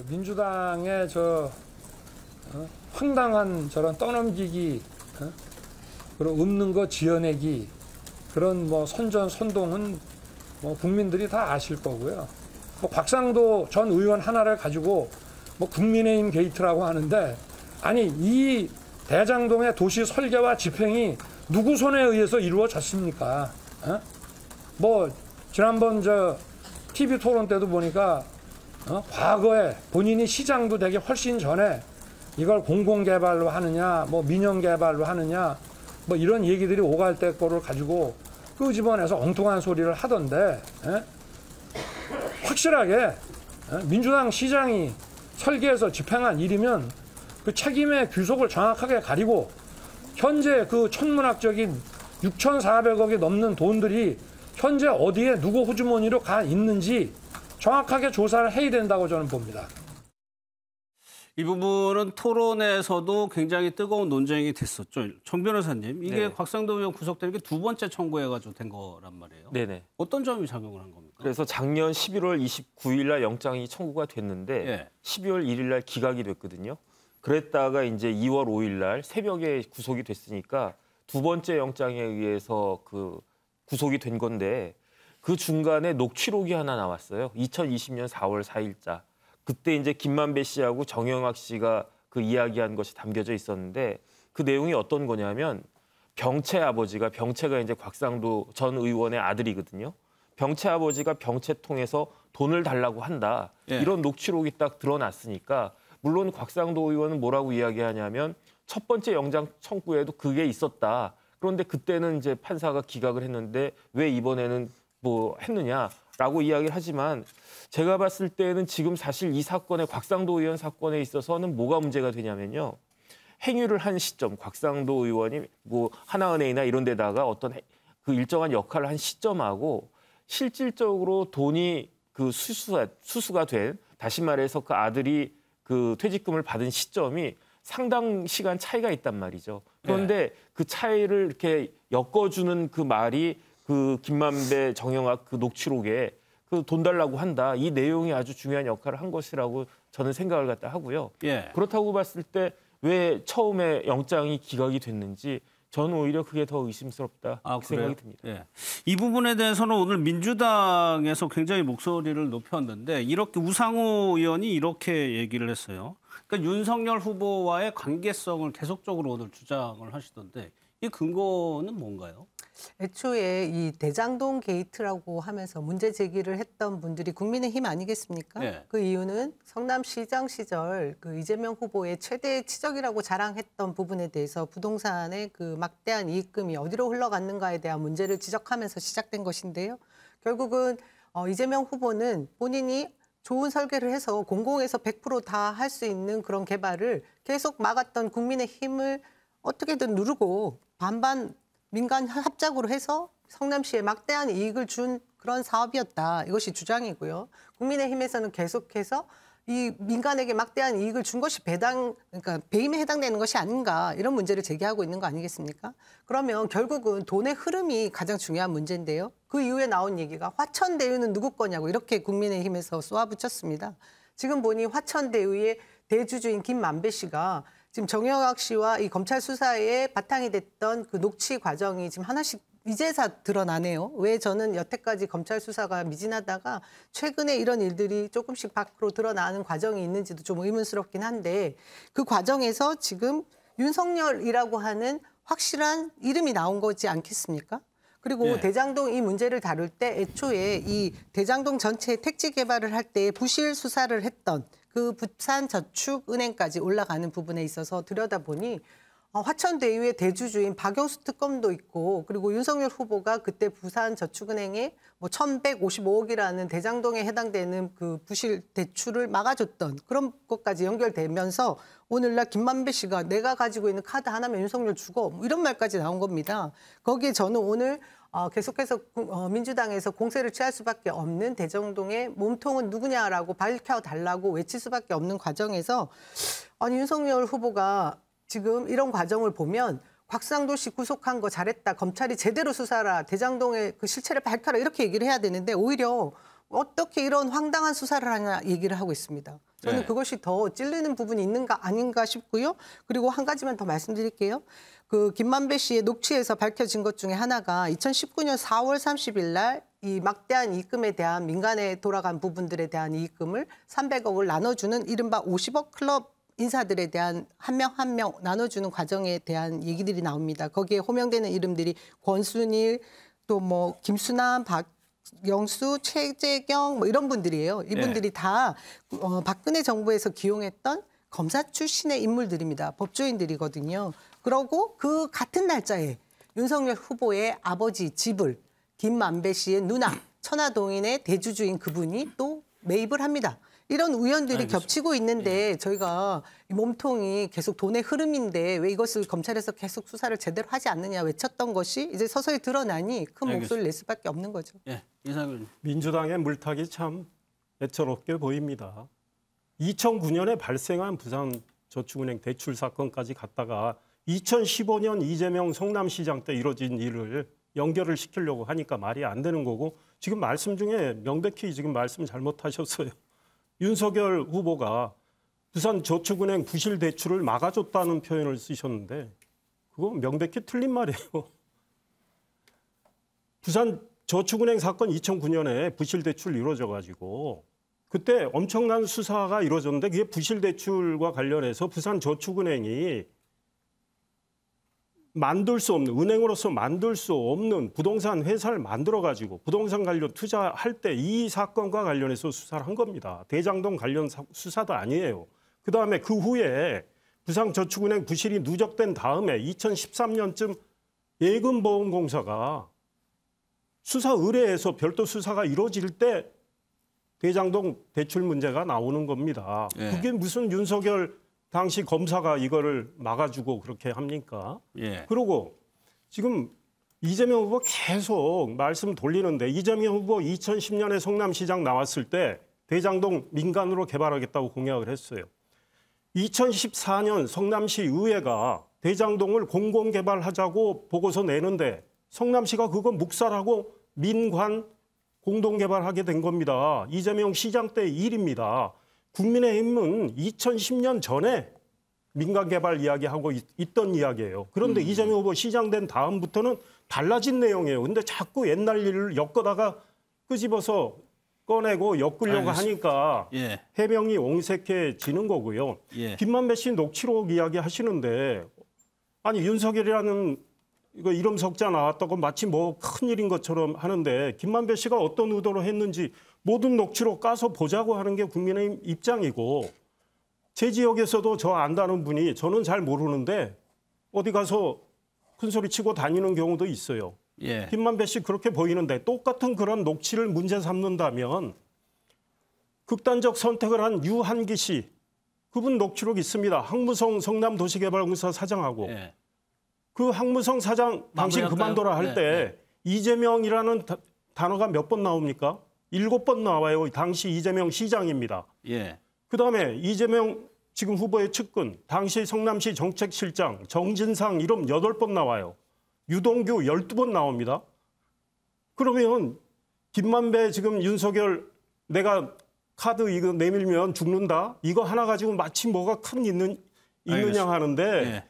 민주당의 황당한 저런 떠넘기기, 그런 없는 거 지어내기, 그런 선전선동은 국민들이 다 아실 거고요. 곽상도 전 의원 하나를 가지고 국민의힘 게이트라고 하는데, 아니 이 대장동의 도시 설계와 집행이 누구 손에 의해서 이루어졌습니까? 지난번 TV 토론 때도 보니까 과거에 본인이 시장도 되기 훨씬 전에 이걸 공공개발로 하느냐, 민영개발로 하느냐, 이런 얘기들이 오갈 때 거를 가지고 끄집어내서 엉뚱한 소리를 하던데, 확실하게 민주당 시장이 설계해서 집행한 일이면 그 책임의 규속을 정확하게 가리고 현재 그 천문학적인 6,400억이 넘는 돈들이 현재 어디에 누구 호주머니로 가 있는지 정확하게 조사를 해야 된다고 저는 봅니다. 이 부분은 토론에서도 굉장히 뜨거운 논쟁이 됐었죠. 정 변호사님, 이게 네. 곽상도 의원 구속되는 게 두 번째 청구해가지고 된 거란 말이에요. 네네. 어떤 점이 작용을 한 겁니까? 그래서 작년 11월 29일 날 영장이 청구가 됐는데 예. 12월 1일 날 기각이 됐거든요. 그랬다가 이제 2월 5일 날 새벽에 구속이 됐으니까 두 번째 영장에 의해서 그 구속이 된 건데 그 중간에 녹취록이 하나 나왔어요. 2020년 4월 4일자. 그때 이제 김만배 씨하고 정영학 씨가 그 이야기한 것이 담겨져 있었는데 그 내용이 어떤 거냐면 병채 아버지가 병채가 이제 곽상도 전 의원의 아들이거든요. 병채 아버지가 병채 통해서 돈을 달라고 한다. 예. 이런 녹취록이 딱 드러났으니까 물론 곽상도 의원은 뭐라고 이야기하냐면 첫 번째 영장 청구에도 그게 있었다. 그런데 그때는 이제 판사가 기각을 했는데 왜 이번에는 뭐 했느냐라고 이야기를 하지만 제가 봤을 때는 지금 사실 이 사건에 곽상도 의원 사건에 있어서는 뭐가 문제가 되냐면요. 행위를 한 시점, 곽상도 의원이 뭐 하나은행이나 이런 데다가 어떤 그 일정한 역할을 한 시점하고 실질적으로 돈이 그 수수가 된, 다시 말해서 그 아들이 그 퇴직금을 받은 시점이 상당 시간 차이가 있단 말이죠. 그런데 그 차이를 이렇게 엮어주는 그 말이 그 김만배, 정영학 그 녹취록에 그 돈 달라고 한다. 이 내용이 아주 중요한 역할을 한 것이라고 저는 생각을 갖다 하고요. 예. 그렇다고 봤을 때 왜 처음에 영장이 기각이 됐는지 저는 오히려 그게 더 의심스럽다 생각이 듭니다. 예. 이 부분에 대해서는 오늘 민주당에서 굉장히 목소리를 높였는데 이렇게 우상호 의원이 이렇게 얘기를 했어요. 그러니까 윤석열 후보와의 관계성을 계속적으로 오늘 주장을 하시던데 이 근거는 뭔가요? 애초에 이 대장동 게이트라고 하면서 문제 제기를 했던 분들이 국민의힘 아니겠습니까? 네. 그 이유는 성남시장 시절 그 이재명 후보의 최대 치적이라고 자랑했던 부분에 대해서 부동산의 그 막대한 이익금이 어디로 흘러갔는가에 대한 문제를 지적하면서 시작된 것인데요. 결국은 이재명 후보는 본인이 좋은 설계를 해서 공공에서 100% 다 할 수 있는 그런 개발을 계속 막았던 국민의힘을 어떻게든 누르고 반반 민간 합작으로 해서 성남시에 막대한 이익을 준 그런 사업이었다. 이것이 주장이고요. 국민의힘에서는 계속해서 이 민간에게 막대한 이익을 준 것이 그러니까 배임에 해당되는 것이 아닌가 이런 문제를 제기하고 있는 거 아니겠습니까? 그러면 결국은 돈의 흐름이 가장 중요한 문제인데요. 그 이후에 나온 얘기가 화천대유는 누구 거냐고 이렇게 국민의힘에서 쏘아붙였습니다. 지금 보니 화천대유의 대주주인 김만배 씨가 지금 정영학 씨와 이 검찰 수사에 바탕이 됐던 그 녹취 과정이 지금 하나씩 이제서 드러나네요. 왜 저는 여태까지 검찰 수사가 미진하다가 최근에 이런 일들이 조금씩 밖으로 드러나는 과정이 있는지도 좀 의문스럽긴 한데 그 과정에서 지금 윤석열이라고 하는 확실한 이름이 나온 거지 않겠습니까? 그리고 네. 대장동 이 문제를 다룰 때 애초에 이 대장동 전체 택지 개발을 할 때 부실 수사를 했던 그 부산저축은행까지 올라가는 부분에 있어서 들여다보니 화천대유의 대주주인 박영수 특검도 있고 그리고 윤석열 후보가 그때 부산저축은행에 뭐 1,155억이라는 대장동에 해당되는 그 부실 대출을 막아줬던 그런 것까지 연결되면서 오늘날 김만배 씨가 내가 가지고 있는 카드 하나면 윤석열 주고 뭐 이런 말까지 나온 겁니다. 거기에 저는 오늘 계속해서 민주당에서 공세를 취할 수밖에 없는 대장동의 몸통은 누구냐라고 밝혀달라고 외칠 수밖에 없는 과정에서 아니 윤석열 후보가 지금 이런 과정을 보면 곽상도 씨 구속한 거 잘했다. 검찰이 제대로 수사라. 대장동의 그 실체를 밝혀라. 이렇게 얘기를 해야 되는데 오히려 어떻게 이런 황당한 수사를 하냐 얘기를 하고 있습니다. 저는 네. 그것이 더 찔리는 부분이 있는가 아닌가 싶고요. 그리고 한 가지만 더 말씀드릴게요. 그 김만배 씨의 녹취에서 밝혀진 것 중에 하나가 2019년 4월 30일 날 이 막대한 이익금에 대한 민간에 돌아간 부분들에 대한 이익금을 300억을 나눠주는 이른바 50억 클럽 인사들에 대한 한 명 한 명 나눠주는 과정에 대한 얘기들이 나옵니다. 거기에 호명되는 이름들이 권순일, 또 뭐 김수남, 박영수, 최재경 뭐 이런 분들이에요. 이분들이 다 박근혜 정부에서 기용했던 검사 출신의 인물들입니다. 법조인들이거든요. 그러고 그 같은 날짜에 윤석열 후보의 아버지 집을 김만배 씨의 누나 천화동인의 대주주인 그분이 또 매입을 합니다. 이런 우연들이 알겠습니다. 겹치고 있는데 저희가 이 몸통이 계속 돈의 흐름인데 왜 이것을 검찰에서 계속 수사를 제대로 하지 않느냐 외쳤던 것이 이제 서서히 드러나니 큰 목소리를 낼 수밖에 없는 거죠. 예, 이상윤. 민주당의 물타기 참 애처롭게 보입니다. 2009년에 발생한 부산저축은행 대출 사건까지 갔다가 2015년 이재명 성남시장 때 이뤄진 일을 연결을 시키려고 하니까 말이 안 되는 거고 지금 말씀 중에 명백히 지금 말씀 잘못하셨어요. 윤석열 후보가 부산저축은행 부실 대출을 막아줬다는 표현을 쓰셨는데 그거 명백히 틀린 말이에요. 부산저축은행 사건 2009년에 부실 대출 이루어져 가지고 그때 엄청난 수사가 이루어졌는데 그게 부실 대출과 관련해서 부산저축은행이 만들 수 없는 은행으로서 만들 수 없는 부동산 회사를 만들어 가지고 부동산 관련 투자할 때 이 사건과 관련해서 수사를 한 겁니다. 대장동 관련 수사도 아니에요. 그다음에 그 후에 부산저축은행 부실이 누적된 다음에 2013년쯤 예금보험공사가 수사 의뢰에서 별도 수사가 이루어질 때 대장동 대출 문제가 나오는 겁니다. 예. 그게 무슨 윤석열 당시 검사가 이거를 막아주고 그렇게 합니까? 예. 그리고 지금 이재명 후보 계속 말씀 돌리는데 이재명 후보 2010년에 성남시장 나왔을 때 대장동 민간으로 개발하겠다고 공약을 했어요. 2014년 성남시 의회가 대장동을 공공개발하자고 보고서 내는데 성남시가 그거 묵살하고 민관 공동개발하게 된 겁니다. 이재명 시장 때 일입니다. 국민의힘은 2010년 전에 민간개발 이야기하고 있던 이야기예요. 그런데 이재명 후보 시장 된 다음부터는 달라진 내용이에요. 근데 자꾸 옛날 일을 엮어다가 끄집어서 꺼내고 엮으려고 하니까 예. 해명이 옹색해지는 거고요. 예. 김만배 씨 녹취록 이야기 하시는데 아니 윤석열이라는 이거 이름 석자 나왔다고 마치 뭐 큰일인 것처럼 하는데 김만배 씨가 어떤 의도로 했는지 모든 녹취록 까서 보자고 하는 게 국민의힘 입장이고 제 지역에서도 저 안다는 분이 저는 잘 모르는데 어디 가서 큰소리 치고 다니는 경우도 있어요. 예. 김만배 씨 그렇게 보이는데 똑같은 그런 녹취를 문제 삼는다면 극단적 선택을 한 유한기 씨 그분 녹취록 있습니다. 항무성 성남도시개발공사 사장하고 예. 그 항무성 사장 당신 마무리할까요? 그만둬라 할 때 이재명이라는 단어가 몇 번 나옵니까? 7번 나와요. 당시 이재명 시장입니다. 예. 그다음에 이재명 지금 후보의 측근, 당시 성남시 정책실장, 정진상 이름 8번 나와요. 유동규 12번 나옵니다. 그러면 김만배 지금 윤석열 내가 카드 이거 내밀면 죽는다? 이거 하나 가지고 마치 뭐가 큰 있느냐 알겠습니다. 하는데 예.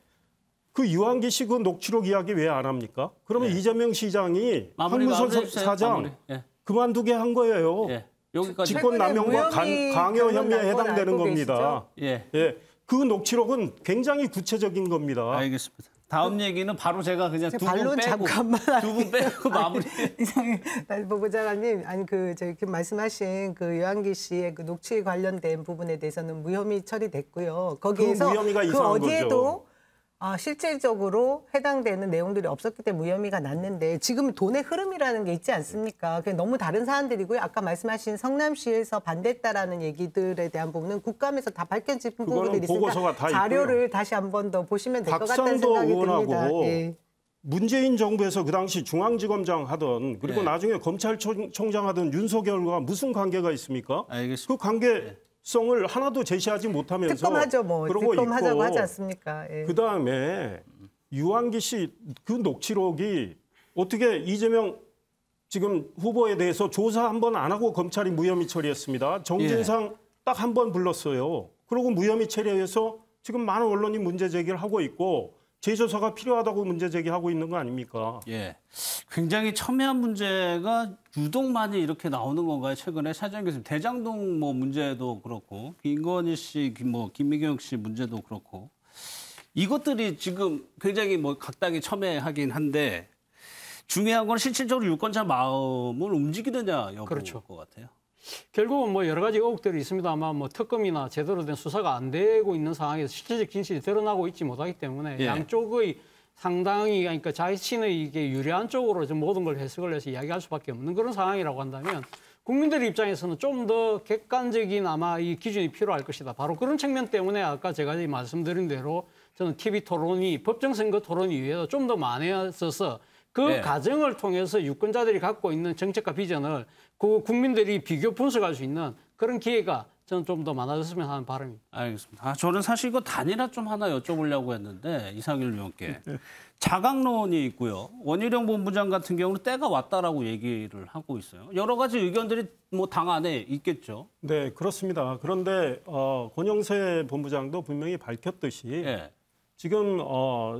그 유한기 씨 그 녹취록 이야기 왜 안 합니까? 그러면 이재명 시장이 마무리 항무성 해주세요. 사장 마무리. 예. 그만두게 한 거예요. 예. 여기까지. 직권남용과 강요 혐의에 해당되는 겁니다. 예. 예. 그 녹취록은 굉장히 구체적인 겁니다. 알겠습니다. 다음 얘기는 바로 제가 그냥 두 분 반론 빼고 잠깐만 두 분 빼고 마무리. 이상해. 보좌관님, 아니 저희 말씀하신 그 유한기 씨의 그 녹취 관련된 부분에 대해서는 무혐의 처리됐고요. 거기에서 그 무혐의가 그 이상한 어디에도 거죠. 실질적으로 해당되는 내용들이 없었기 때문에 무혐의가 났는데 지금 돈의 흐름이라는 게 있지 않습니까? 그게 너무 다른 사안들이고요. 아까 말씀하신 성남시에서 반대했다라는 얘기들에 대한 부분은 국감에서 다 밝혀진 부분들이 보고서가 있으니까 다 자료를 다시 한 번 더 보시면 될 것 같다는 박상도 생각이 듭니다. 의원하고 예. 문재인 정부에서 그 당시 중앙지검장 하던 그리고 네. 나중에 검찰총장 하던 윤석열과 무슨 관계가 있습니까? 알겠습니다. 그 관계성을 하나도 제시하지 못하면서 특검하죠, 뭐 그러고 특검하자고 있고 하지 않습니까? 예. 그다음에 유한기 씨 그 녹취록이 어떻게 이재명 지금 후보에 대해서 조사 한 번 안 하고 검찰이 무혐의 처리했습니다. 정진상 딱 한 번 불렀어요. 그리고 무혐의 처리해서 지금 많은 언론이 문제 제기를 하고 있고 재조사가 필요하다고 문제 제기하고 있는 거 아닙니까? 예. 굉장히 첨예한 문제가 유독 많이 이렇게 나오는 건가요? 최근에 사장 교수님 대장동 뭐 문제도 그렇고 김건희 씨, 김미경 씨 문제도 그렇고 이것들이 지금 굉장히 뭐 각당이 첨예하긴 한데 중요한 건 실질적으로 유권자 마음을 움직이느냐 여부인 그렇죠. 것 같아요. 결국은 뭐 여러 가지 의혹들이 있습니다만 뭐 특검이나 제대로 된 수사가 안 되고 있는 상황에서 실질적 진실이 드러나고 있지 못하기 때문에 예. 양쪽의 상당히 그러니까 자신의 이게 유리한 쪽으로 좀 모든 걸 해석을 해서 이야기할 수밖에 없는 그런 상황이라고 한다면 국민들 입장에서는 좀 더 객관적인 아마 이 기준이 필요할 것이다. 바로 그런 측면 때문에 아까 제가 말씀드린 대로 저는 TV 토론이 법정선거 토론 이외에도 좀 더 많아져서 그 네. 과정을 통해서 유권자들이 갖고 있는 정책과 비전을 그 국민들이 비교 분석할 수 있는 그런 기회가 저는 좀 더 많아졌으면 하는 바람입니다. 알겠습니다. 저는 사실 이거 단일화 좀 하나 여쭤보려고 했는데 이상일 의원께 자강론이 있고요. 원희룡 본부장 같은 경우는 때가 왔다라고 얘기를 하고 있어요. 여러 가지 의견들이 뭐 당 안에 있겠죠. 네, 그렇습니다. 그런데 권영세 본부장도 분명히 밝혔듯이 지금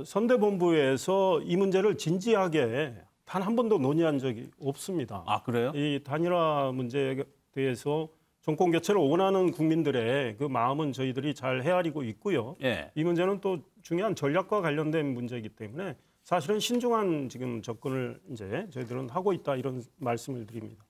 선대본부에서 이 문제를 진지하게 단 한 번도 논의한 적이 없습니다. 아, 그래요? 이 단일화 문제에 대해서 정권 교체를 원하는 국민들의 그 마음은 저희들이 잘 헤아리고 있고요. 이 문제는 또 중요한 전략과 관련된 문제이기 때문에 사실은 신중한 지금 접근을 이제 저희들은 하고 있다 이런 말씀을 드립니다.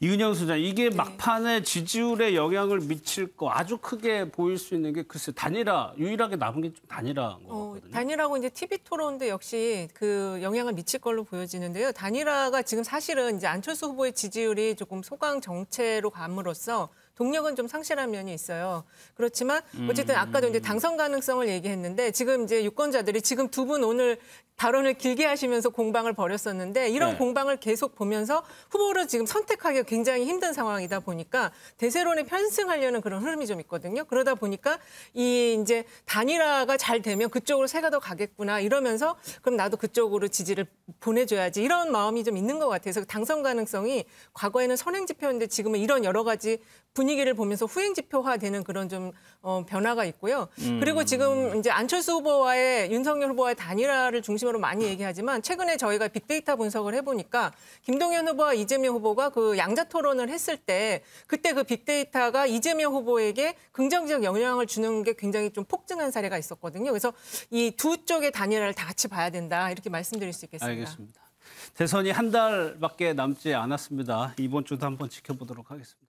이은영 소장, 이게 막판에 지지율에 영향을 미칠 거 아주 크게 보일 수 있는 게 글쎄 단일화, 유일하게 남은 게 좀 단일화인 것 같거든요. 단일화고 이제 TV 토론도 역시 그 영향을 미칠 걸로 보여지는데요. 단일화가 지금 사실은 이제 안철수 후보의 지지율이 조금 소강 정체로 감으로써 동력은 좀 상실한 면이 있어요. 그렇지만 어쨌든 아까도 이제 당선 가능성을 얘기했는데 지금 이제 유권자들이 지금 두 분 오늘 발언을 길게 하시면서 공방을 벌였었는데 이런 공방을 계속 보면서 후보를 지금 선택하기가 굉장히 힘든 상황이다 보니까 대세론에 편승하려는 그런 흐름이 좀 있거든요. 그러다 보니까 이 이제 단일화가 잘 되면 그쪽으로 새가 더 가겠구나 이러면서 그럼 나도 그쪽으로 지지를 보내줘야지 이런 마음이 좀 있는 것 같아서 당선 가능성이 과거에는 선행 지표였는데 지금은 이런 여러 가지 분위기를 보면서 후행 지표화되는 그런 좀 변화가 있고요. 그리고 지금 이제 안철수 후보와의 윤석열 후보와의 단일화를 중심으로 많이 얘기하지만 최근에 저희가 빅데이터 분석을 해보니까 김동연 후보와 이재명 후보가 그 양자 토론을 했을 때 그때 그 빅데이터가 이재명 후보에게 긍정적 영향을 주는 게 굉장히 좀 폭증한 사례가 있었거든요. 그래서 이 두 쪽의 단일화를 다 같이 봐야 된다 이렇게 말씀드릴 수 있겠습니다. 알겠습니다. 대선이 한 달밖에 남지 않았습니다. 이번 주도 한번 지켜보도록 하겠습니다.